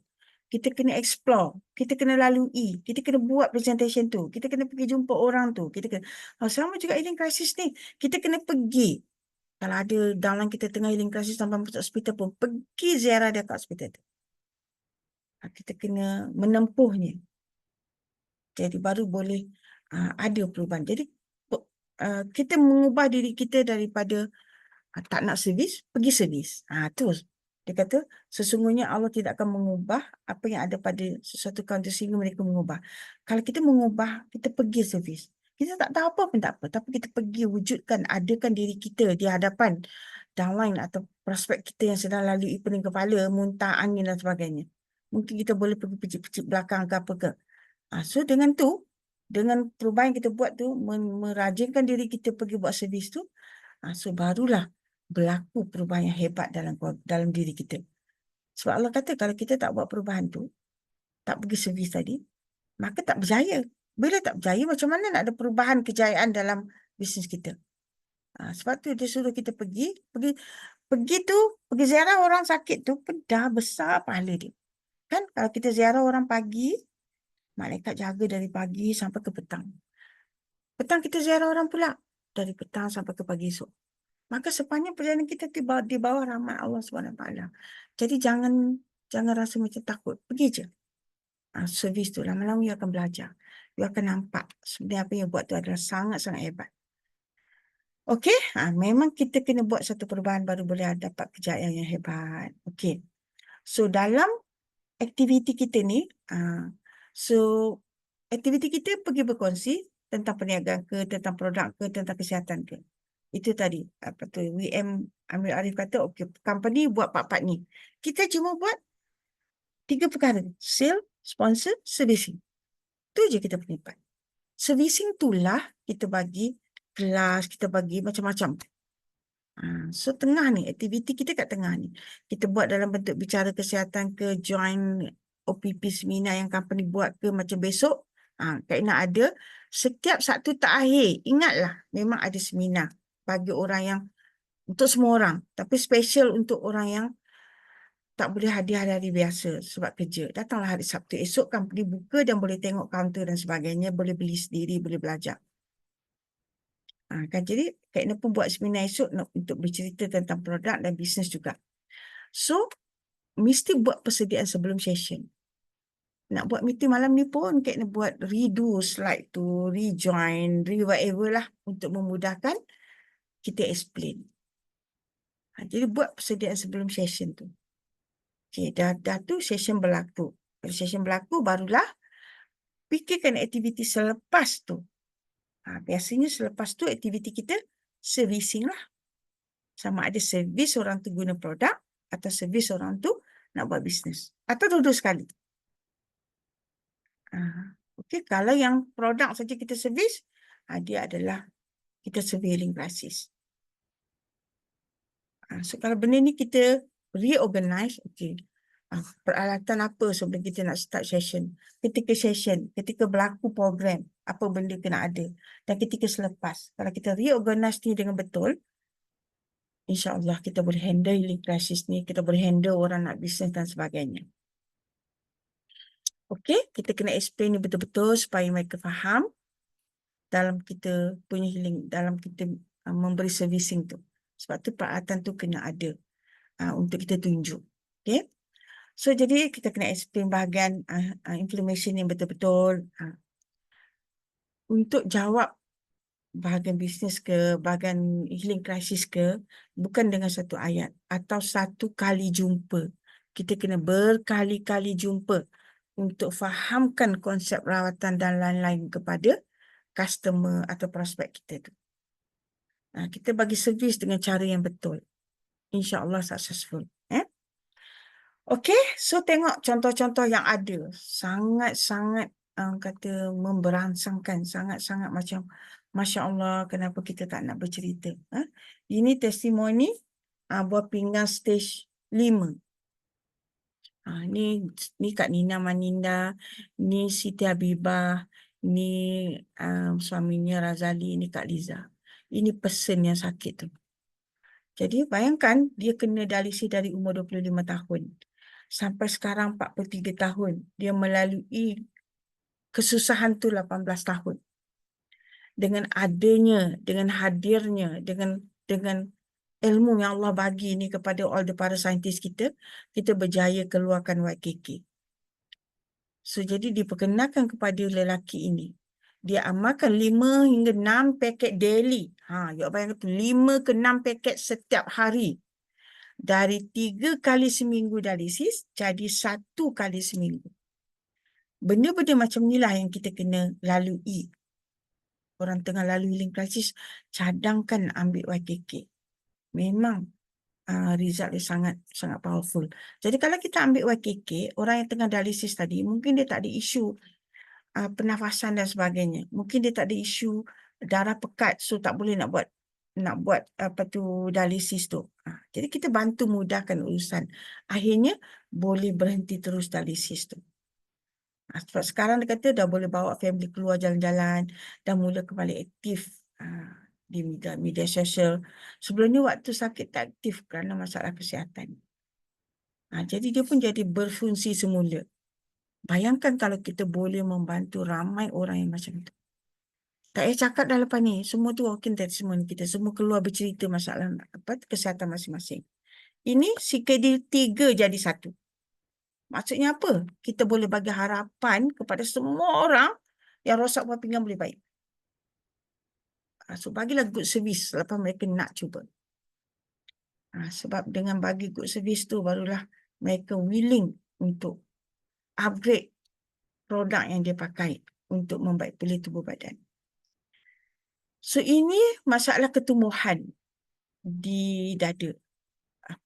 Kita kena explore. Kita kena lalui. Kita kena buat presentation tu. Kita kena pergi jumpa orang tu. Kita kena, sama juga healing crisis ni. Kita kena pergi. Kalau ada dalam kita tengah healing crisis sampai masuk hospital pun, pergi ziarah dia kat hospital tu. Kita kena menempuhnya. Jadi baru boleh ada perubahan. Jadi kita mengubah diri kita daripada tak nak servis, pergi servis. Tu Dia kata, sesungguhnya Allah tidak akan mengubah apa yang ada pada sesuatu kaum itu sehingga mereka mengubah. Kalau kita mengubah, kita pergi servis. Kita tak tahu apa pun tak apa. Tapi kita pergi wujudkan, adakan diri kita di hadapan downline atau prospek kita yang sedang lalui pening kepala, muntah angin dan sebagainya. Mungkin kita boleh pergi picit-picit belakang ke apa ke. So dengan tu, dengan perubahan yang kita buat tu, merajinkan diri kita pergi buat servis tu, so barulah berlaku perubahan yang hebat dalam diri kita. Sebab Allah kata kalau kita tak buat perubahan tu, tak pergi servis tadi, maka tak berjaya. Bila tak berjaya, macam mana nak ada perubahan kejayaan dalam bisnes kita? Sebab tu dia suruh kita pergi ziarah orang sakit tu, dah besar pahala dia. Kan kalau kita ziarah orang pagi, malaikat jaga dari pagi sampai ke petang. Petang kita ziarah orang pula, dari petang sampai ke pagi esok. Maka sepanjang perjalanan kita di bawah rahmat Allah SWT. Jadi jangan rasa macam takut. Pergi je. Servis tu lama-lama you akan belajar. You akan nampak sebenarnya apa yang buat tu adalah sangat-sangat hebat. Okey, memang kita kena buat satu perubahan baru boleh dapat kejayaan yang hebat. Okey. So dalam aktiviti kita ni, aktiviti kita pergi berkongsi tentang perniagaan ke, tentang produk ke, tentang kesihatan ke. Itu tadi, apa tu, WM Amir Arif kata, okey, company buat part-part ni. Kita cuma buat 3 perkara. Sale, sponsor, servicing. Tu je kita punya part. Servicing itulah kita bagi kelas, kita bagi macam-macam. So tengah ni, aktiviti kita kat tengah ni. Kita buat dalam bentuk bicara kesihatan ke, join OPP seminar yang company buat ke, macam besok. Kak Ina ada. Setiap Sabtu terakhir, ingatlah, memang ada seminar bagi orang yang, untuk semua orang. Tapi special untuk orang yang tak boleh hadir hari-hari biasa sebab kerja. Datanglah hari Sabtu. Esok company buka dan boleh tengok kaunter dan sebagainya. Boleh beli sendiri, boleh belajar. Kan jadi Kak Ina pun buat seminar esok untuk bercerita tentang produk dan bisnes juga. So, mesti buat persediaan sebelum session. Nak buat meeting malam ni pun Kak Ina buat redo slide tu, rejoin, whatever lah untuk memudahkan kita explain. Jadi buat persediaan sebelum session tu. Okay, dah tu session berlaku. Kalau session berlaku, barulah fikirkan aktiviti selepas tu. Biasanya selepas tu aktiviti kita servicing lah. Sama ada servis orang tu guna produk atau servis orang tu nak buat bisnes. Atau dua-dua sekali. Okey, kalau yang produk saja kita servis, dia adalah kita surveilling crisis. So kalau benda ni kita reorganize, okey. Peralatan apa sebelum kita nak start session? Ketika berlaku program, apa benda kena ada. Dan ketika selepas, kalau kita reorganize ni dengan betul, insya-Allah kita boleh handle crisis ni, kita boleh handle orang nak bisnes dan sebagainya. Okey, kita kena explain ni betul-betul supaya mereka faham dalam kita punya healing, dalam kita memberi servicing tu. Sebab tu peralatan tu kena ada untuk kita tunjuk. Okey. So, jadi kita kena explain bahagian inflammation yang betul-betul untuk jawab bahagian bisnes ke, bahagian healing crisis ke, bukan dengan satu ayat atau satu kali jumpa. Kita kena berkali-kali jumpa untuk fahamkan konsep rawatan dan lain-lain kepada customer atau prospek kita tu. Kita bagi servis dengan cara yang betul. InsyaAllah successful. Okey, so tengok contoh-contoh yang ada. Sangat-sangat kata memberangsangkan. Sangat-sangat macam Masya Allah, kenapa kita tak nak bercerita. Ini testimoni buah pinggang stage 5. Ni Kak Nina Maninda, ni Siti Habibah, ni suaminya Razali, ni Kak Liza. Ini person yang sakit tu. Jadi bayangkan dia kena dialisis dari umur 25 tahun. Sampai sekarang 43 tahun. Dia melalui kesusahan tu 18 tahun. Dengan adanya, dengan hadirnya, dengan ilmu yang Allah bagi ni kepada all the para saintis kita berjaya keluarkan YKK. So, jadi diperkenalkan kepada lelaki ini. Dia amalkan 5 hingga 6 paket daily. You bayangkan tu, 5 ke 6 paket setiap hari. Dari 3 kali seminggu dialisis jadi 1 kali seminggu. Benda-benda macam inilah yang kita kena lalui. Orang tengah lalu healing crisis, cadangkan ambil YKK. Memang result dia sangat sangat powerful. Jadi kalau kita ambil YKK, orang yang tengah dialisis tadi, mungkin dia tak ada isu pernafasan dan sebagainya. Mungkin dia tak ada isu darah pekat, so tak boleh nak buat apa tu dialisis tu. Jadi kita bantu mudahkan urusan. Akhirnya boleh berhenti terus dialisis tu. Sebab sekarang dia kata dah boleh bawa family keluar jalan-jalan, dah mula kembali aktif di media sosial. Sebelum ni waktu sakit tak aktif kerana masalah kesihatan. Jadi dia pun jadi berfungsi semula. Bayangkan kalau kita boleh membantu ramai orang yang macam tu. Tak payah cakap dah lepas ni, semua tu walking testimony kita. Semua keluar bercerita masalah kesihatan masing-masing. Ini CKD 3 jadi 1. Maksudnya apa? Kita boleh bagi harapan kepada semua orang yang rosak buah pinggang boleh baik. So bagilah good service lepas mereka nak cuba. Sebab dengan bagi good service tu barulah mereka willing untuk upgrade produk yang dia pakai untuk membaik pulih tubuh badan. So ini masalah ketumbuhan di dada.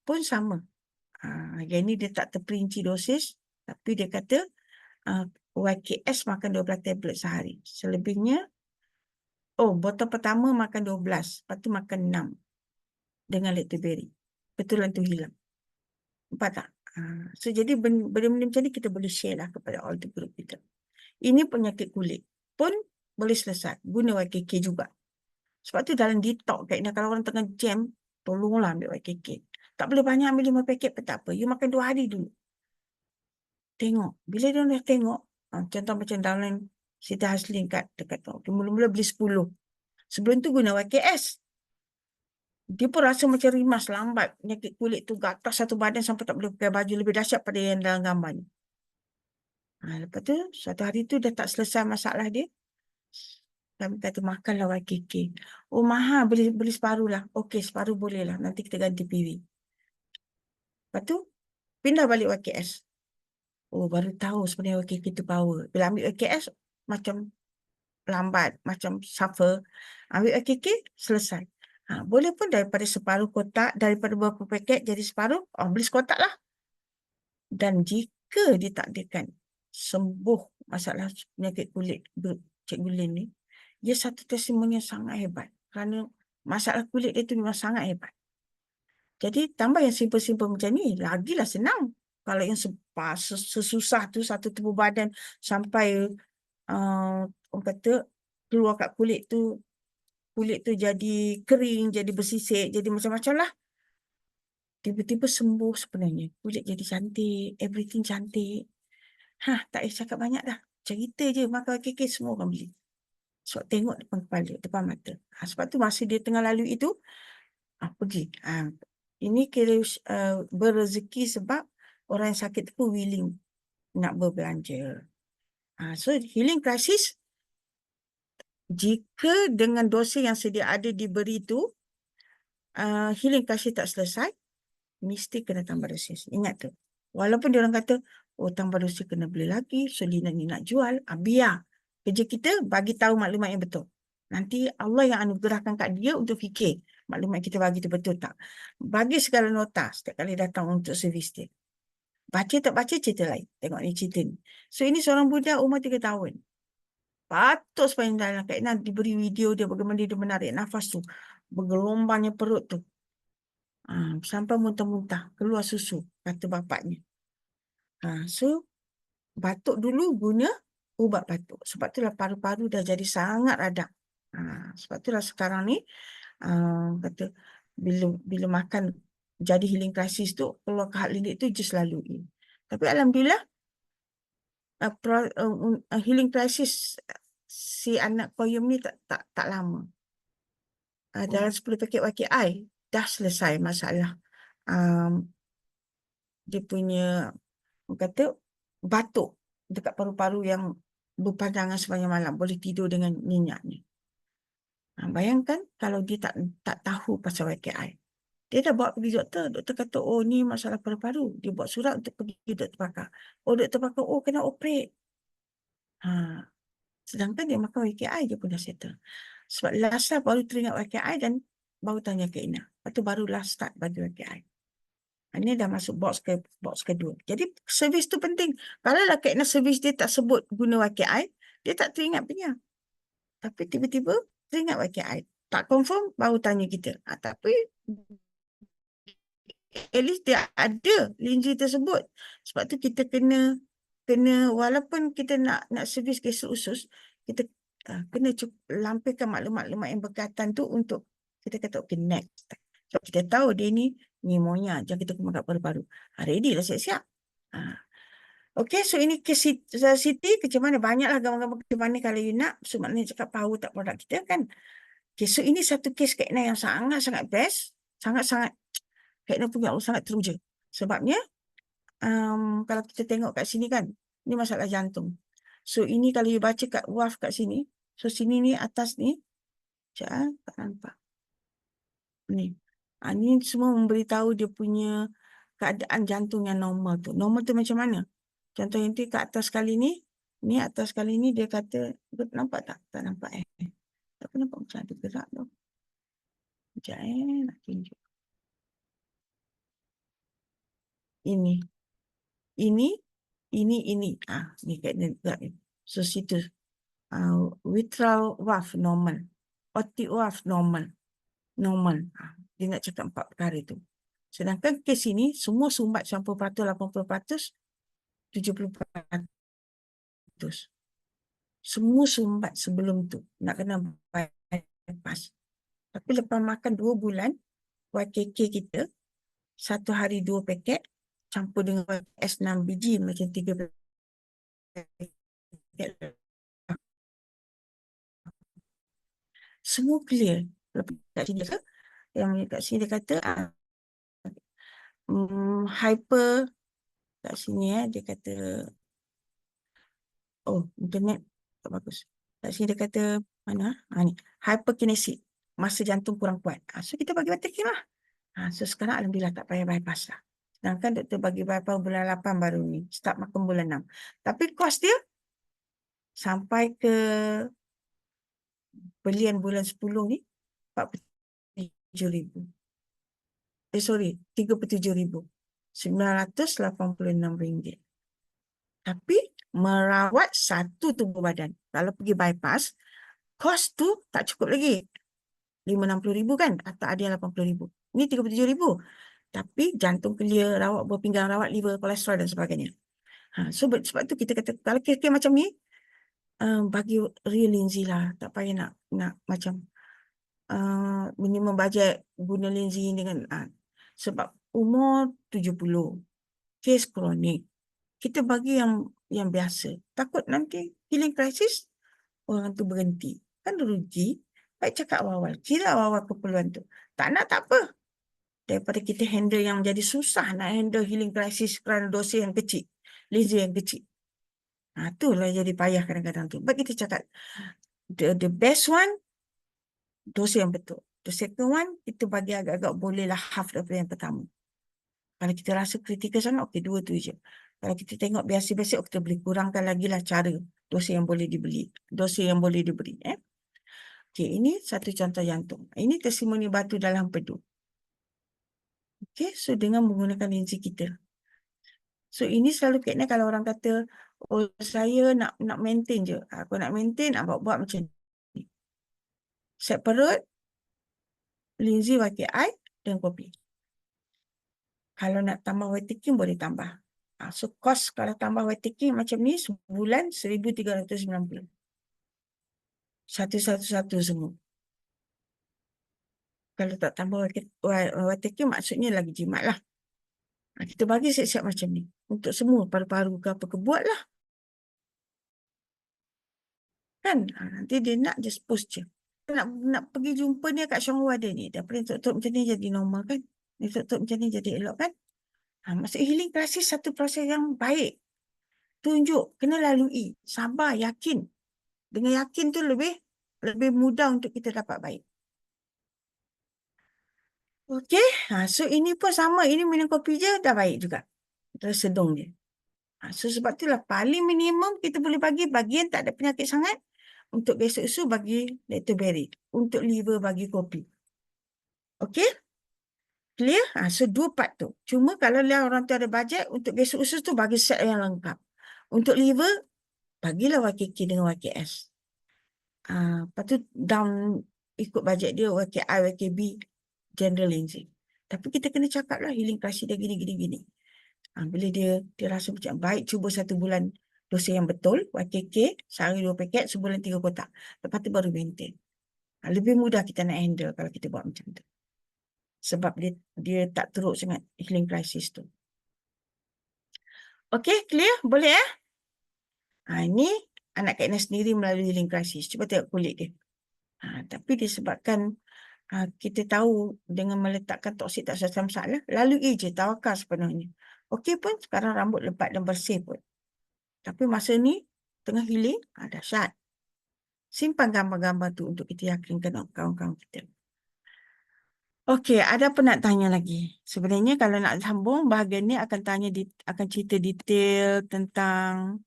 Pun sama. Yang ni dia tak terperinci dosis, tapi dia kata YKS makan 12 tablet sehari. Selebihnya, botol pertama makan 12, lepas tu makan 6 dengan lactoberry. Betulan tu hilang. Nampak tak? So jadi benda-benda macam ni kita boleh share lah kepada all the group kita. Ini penyakit kulit pun boleh selesai. Guna YKK juga. Sebab tu dalam detox kat ini, kalau orang tengah jam, tolonglah ambil YKK. Tak boleh banyak ambil 5 paket pun tak apa. You makan 2 hari dulu. Tengok. Bila dia dah tengok, contoh macam dalam Siti Haslin dekat tu. Mula-mula beli 10. Sebelum tu guna YKS. Dia pun rasa macam rimas, lambat. Penyakit kulit tu gatal satu badan sampai tak boleh pakai baju, lebih dahsyat pada yang dalam gambar ni. Lepas tu, satu hari tu dah tak selesai masalah dia. Kami kata makanlah YKK. Oh mahal, beli separuh lah. Okey, separuh boleh lah. Nanti kita ganti PV. Lepas tu, pindah balik YKS. Baru tahu sebenarnya YKK itu power. Bila ambil YKS, macam lambat, macam suffer. Ambil YKK, selesai. Boleh pun daripada separuh kotak, daripada beberapa paket jadi separuh, beli sekotak lah. Dan jika ditakdirkan sembuh masalah penyakit kulit Cikgu Lin ni, dia satu testimoni yang sangat hebat. Kerana masalah kulit dia tu memang sangat hebat. Jadi tambah yang simple-simple macam ni, lagilah senang. Kalau yang sesusah tu satu tubuh badan sampai orang kata keluar kat kulit tu jadi kering, jadi bersisik, jadi macam-macam lah. Tiba-tiba sembuh sebenarnya. Kulit jadi cantik, everything cantik. Tak payah cakap banyak dah. Cerita je, makan YKK semua orang beli. Sebab tengok depan kepala, depan mata. Sebab tu masa dia tengah lalu itu, pergi. Ini kira berrezeki sebab orang yang sakit tu pun willing nak berbelanja. So healing crisis, jika dengan dosa yang sedia ada diberi tu, healing crisis tak selesai, mesti kena tambah dosis. Ingat tu. Walaupun dia orang kata, tambah dosis kena beli lagi, so Lina ni nak jual, biar. Kerja kita bagi tahu maklumat yang betul. Nanti Allah yang anugerahkan kat dia untuk fikir maklumat kita bagi tu betul tak. Bagi segala nota setiap kali datang untuk servis dia. Baca tak baca cerita lain. Tengok ni cerita ni. So ini seorang budak umur 3 tahun. Patut sepanjang dalam Kak Ina diberi video dia bagaimana dia menarik nafas tu. Bergelombangnya perut tu. Sampai muntah-muntah. Keluar susu, kata bapaknya. So, batuk dulu guna ubat batuk. Sebab itulah paru-paru dah jadi sangat radang. Sebab itulah sekarang ni, kata bila makan jadi healing crisis tu, keluar ke hak lilit tu just lalui. Tapi Alhamdulillah, healing crisis si anak koyum ni tak lama. Dalam 10 paket YKI dah selesai masalah dia punya kata batuk dekat paru-paru yang berpanjangan sepanjang malam, boleh tidur dengan nyenyak ni. Bayangkan kalau dia tak tahu pasal YKI. Dia dah bawa pergi doktor. Doktor kata, oh ni masalah paru-paru. Dia buat surat untuk pergi doktor pakar. Oh doktor pakar, oh kena operate. Sedangkan dia makan YKI dia pun dah settle. Sebab last lah baru teringat YKI dan baru tanya Kak Ina. Lepas tu baru last start bagi YKI. Ini dah masuk box kedua. Jadi servis tu penting. Kalau lah Kak Ina servis dia tak sebut guna YKI, dia tak teringat punya. Tapi tiba-tiba teringat YKI. Tak confirm, baru tanya kita. Tapi at least dia ada linji tersebut. Sebab tu kita kena walaupun kita nak servis kes usus, kita kena lampirkan maklumat-maklumat yang berkaitan tu untuk kita kata okay next. So, kita tahu dia ni pneumonia, jangan kita kemas kat paru-paru. Ready lah siap-siap. Okay, so ini kes Siti, macam mana banyaklah gambar-gambar macam mana kalau you nak. So maknanya cakap power tak produk kita kan. Okay, so ini satu kes Kak Ina yang sangat-sangat best. Sangat-sangat Kak Ina punya sangat teruja. Sebabnya kalau kita tengok kat sini kan, ni masalah jantung. So ini kalau you baca kat WAF kat sini, so sini ni atas ni, sekejap tak nampak. Ni. Ni semua memberitahu dia punya keadaan jantung yang normal tu. Normal tu macam mana? Contoh yang tu kat atas sekali ni atas sekali ni dia kata, nampak tak? Tak nampak Tak nampak macam ada gerak tu. Sekejap nak tunjuk. Ini. Ni kat ni gerak ni. So situ. Vitral WAF normal. Optic WAF normal. Dia nak cakap 4 perkara tu. Sedangkan kes ini semua sumbat 90%, 80%, 70%. Semua sumbat sebelum tu. Nak kena bypass. Tapi lepas makan 2 bulan, YKK kita, 1 hari 2 paket, campur dengan S6 biji macam 3 paket. Semua clear. Lepas kat sini ke, yang kat sini dia kata hyper kat sini dia kata internet tak bagus. Kat sini dia kata mana? Ni hyperkinesis, masa jantung kurang kuat. So kita bagi Vatiquin lah. So sekarang alhamdulillah tak payah bypass lah. Sedangkan doktor bagi bypass bulan 8 baru ni, start makan bulan 6. Tapi kos dia sampai ke belian bulan 10 ni 47,000. 37,986 ringgit. Tapi merawat satu tubuh badan. Kalau pergi bypass, kos tu tak cukup lagi. 560,000 kan? Atau ada yang 80,000. Ini 37,000. Tapi jantung clear, rawat buah pinggang, rawat liver, kolesterol dan sebagainya. So sebab tu kita kata, kalau kes macam ni, bagi real Lindsay lah. Tak payah nak macam minimum budget guna Lindsay dengan sebab umur 70, kes kronik. Kita bagi yang biasa. Takut nanti healing crisis, orang tu berhenti. Kan rugi. Baik cakap awal-awal. Kira awal-awal keperluan tu. Tak nak, tak apa. Daripada kita handle yang jadi susah nak handle healing crisis kerana dosis yang kecil. Lindsay yang kecil. Itulah jadi payah kadang-kadang tu. Baik kita cakap, the best one, dosis yang betul. The second one, kita bagi agak-agak bolehlah half daripada yang pertama. Kalau kita rasa kritikal sangat, okey, 2 tu je. Kalau kita tengok biasa-biasa, kita boleh kurangkan lagi lah cara dosis yang boleh dibeli. Dosis yang boleh diberi. Okey, ini satu contoh jantung. Ini testimoni batu dalam pedu. Okey, so dengan menggunakan Lindsay kita. So ini selalu kena kalau orang kata, oh saya nak maintain je. Aku nak maintain, nak buat macam ni. Set perut, Lindsay YKI dan kopi. Kalau nak tambah Vatiquin boleh tambah. So kos kalau tambah Vatiquin macam ni sebulan 1,390. Satu-satu semua. Kalau tak tambah Vatiquin maksudnya lagi jimat lah. Kita bagi siap-siap macam ni. Untuk semua paru-paru ke apa ke buat lah. Kan? Nanti dia nak just post je. Nak pergi jumpa ni kat Syonghua dia ni. Daripada tok-tok macam ni jadi normal kan? Tok-tok macam ni jadi elok kan? Maksud healing crisis satu proses yang baik. Tunjuk, kena lalui. Sabar, yakin. Dengan yakin tu lebih mudah untuk kita dapat baik. Okey, so ini pun sama. Ini minum kopi je dah baik juga. Tersedung je. So sebab itulah paling minimum kita boleh bagi yang tak ada penyakit sangat. Untuk gesok usus bagi lactoberry. Untuk liver bagi kopi. Okey? Clear? So dua part tu. Cuma kalau orang tu ada bajet, untuk gesok usus tu bagi set yang lengkap. Untuk liver, bagilah YKK dengan YKS. Lepas tu down ikut bajet dia YKI, YKB, General Lindsay. Tapi kita kena cakap lah healing crisis dia gini. Bila dia rasa macam baik, cuba 1 bulan dosa yang betul, YKK, sehari 2 paket, sebulan 3 kotak. Lepas tu baru maintain. Lebih mudah kita nak handle kalau kita buat macam tu. Sebab dia tak teruk sangat healing crisis tu. Okey, clear? Boleh Ini anak Kak Ina sendiri melalui healing crisis. Cuba tengok kulit dia. Tapi disebabkan kita tahu dengan meletakkan toksik tak selesai masalah, lalui je, tawakal sepenuhnya. Okey pun sekarang rambut lebat dan bersih pun. Tapi masa ni tengah healing, dahsyat. Simpan gambar-gambar tu untuk kita yakinkan kawan-kawan kita. Okey, ada apa nak tanya lagi? Sebenarnya kalau nak sambung, bahagian ni akan akan cerita detail tentang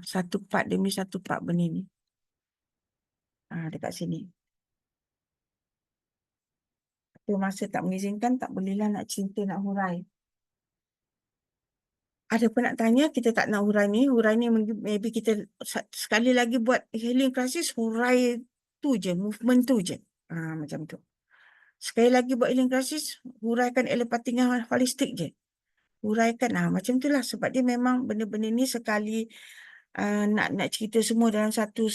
satu part demi satu part benda ni. Dekat sini. Tapi masa tak mengizinkan, tak bolehlah nak cerita, nak hurai. Ada apa nak tanya, kita tak nak hurai ni. Hurai ni maybe kita sekali lagi buat healing crisis, hurai tu je, movement tu je. Macam tu. Sekali lagi buat healing crisis, huraikan allopathic dengan holistik je. Huraikan, macam itulah. Sebab dia memang benda-benda ni sekali nak cerita semua dalam satu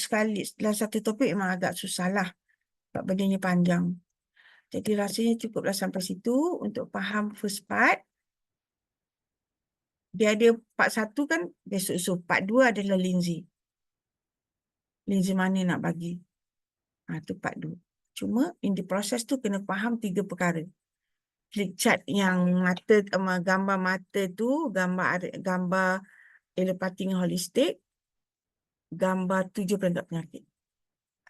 topik memang agak susah lah. Sebab benda ni panjang. Jadi rasanya cukuplah sampai situ untuk faham first part. Dia ada part 1 kan besok. Part 2 adalah Lindsay. Lindsay mana nak bagi. Tu part 2. Cuma in the process tu kena faham 3 perkara. Flip chart yang gambar mata tu, gambar allopathic holistik, gambar 7 perangkat penyakit.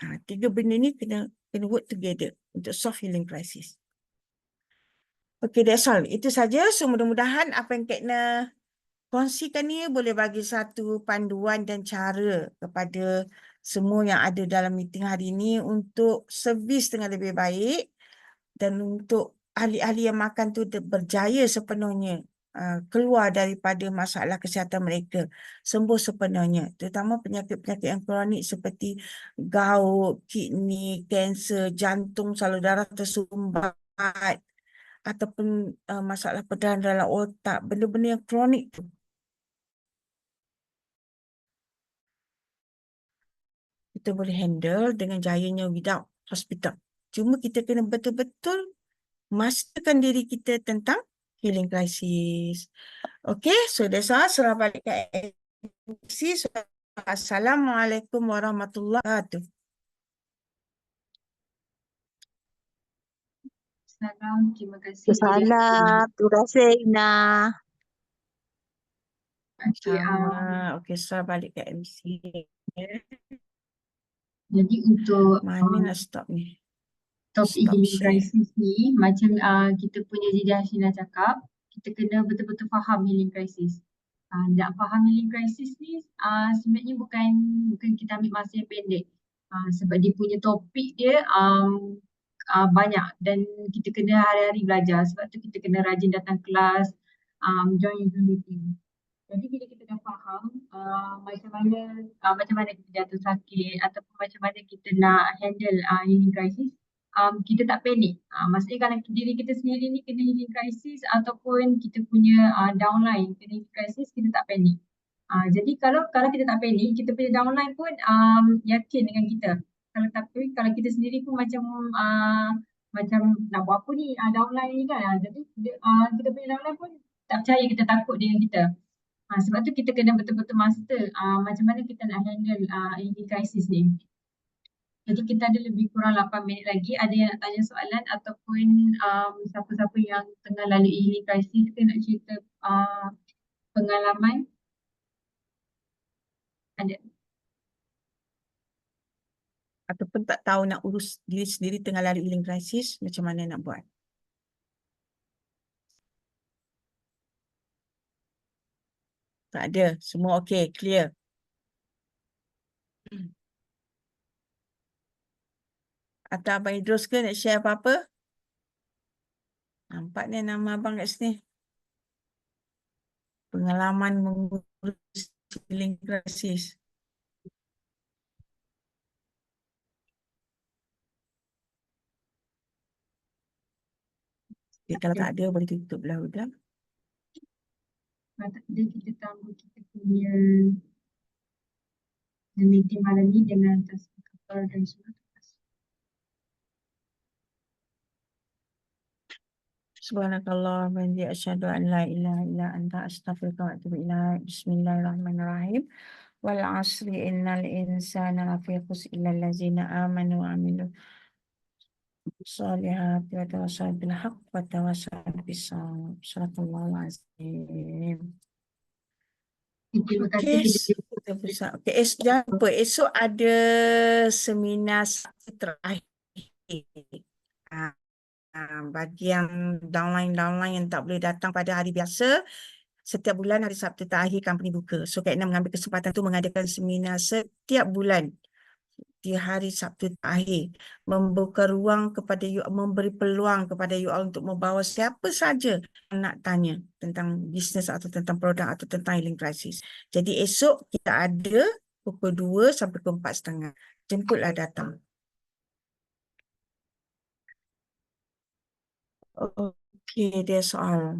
3 benda ni kena work together untuk solve healing crisis. Okay, that's all. Itu saja. So mudah-mudahan apa yang Kak Ina kongsikan ni boleh bagi satu panduan dan cara kepada semua yang ada dalam meeting hari ini untuk servis dengan lebih baik dan untuk ahli-ahli yang makan tu berjaya sepenuhnya keluar daripada masalah kesihatan mereka, sembuh sepenuhnya, terutama penyakit-penyakit yang kronik seperti gout, kidney, kanser, jantung, salur darah tersumbat ataupun masalah perdarahan dalam otak, benda-benda yang kronik tu. Kita boleh handle dengan jayanya without hospital. Cuma kita kena betul-betul masterkan diri kita tentang healing crisis. Okay, so that's all. Serah balik ke MC. Assalamualaikum warahmatullahi wabarakatuh. Salam, terima kasih. Salam. Terima kasih Ina. Okay, Okay, serah balik ke MC. jadi untuk Mana nak stop ni? topik Stop healing share. crisis ni, macam kita punya Jeja Hashina cakap, kita kena betul-betul faham healing crisis. Nak faham healing crisis ni sebenarnya bukan kita ambil masa yang pendek. Sebab dia punya topik dia banyak dan kita kena hari-hari belajar. Sebab tu kita kena rajin datang kelas, join Zoom meeting. Jadi bila kita dah faham macam mana kita jatuh sakit ataupun macam mana kita nak handle healing crisis, kita tak panik. Maksudnya kalau diri kita sendiri ni kena healing crisis ataupun kita punya downline kena healing crisis, kita tak panik. Jadi kalau kita tak panik, kita punya downline pun yakin dengan kita. Kalau kita sendiri pun macam nak buat apa ni downline ni kan. Jadi kita punya downline pun tak percaya, kita takut dengan kita. Sebab tu kita kena betul-betul master macam mana kita nak handle healing crisis ni. Jadi kita ada lebih kurang 8 minit lagi. Ada yang nak tanya soalan ataupun siapa-siapa yang tengah lalui healing crisis ke nak cerita pengalaman? Ada? ataupun tak tahu nak urus diri sendiri tengah lalui healing crisis, macam mana nak buat? Tak ada, semua okey, clear. Atau Abang Idrus ke nak share apa-apa? Nampak ni nama abang kat sini. Pengalaman mengurus healing crisis. Okay, kalau tak ada, boleh tutup belah-belah. Kalau tak ada, kita tambah kita punya meeting malam ni dengan tasbih kabar dan surat tugas. Subhanakallah wa bihamdihi asyhadu an la ilaha illa anta astaghfiruka wa atubu ilaik. Bismillahirrahmanirrahim. Wal 'asri innal insana lafi khusr illa allazina amanu wa 'amilu sholihati wa tawassaw bil haqq wa tawassaw bis sabr. Sadaqallahul azim. Terima kasih Okey, kepada kita bisa. Okey, jangan lupa esok ada seminar Sabtu terakhir. Bagi yang downline yang tak boleh datang pada hari biasa, setiap bulan hari Sabtu terakhir company buka. So Kak Ina mengambil kesempatan tu mengadakan seminar setiap bulan di hari Sabtu terakhir, membuka ruang kepada you, memberi peluang kepada you all untuk membawa siapa saja yang nak tanya tentang bisnes atau tentang produk atau tentang healing crisis. Jadi esok kita ada pukul 2 sampai pukul 4:30. Jemputlah datang. Okay, that's all.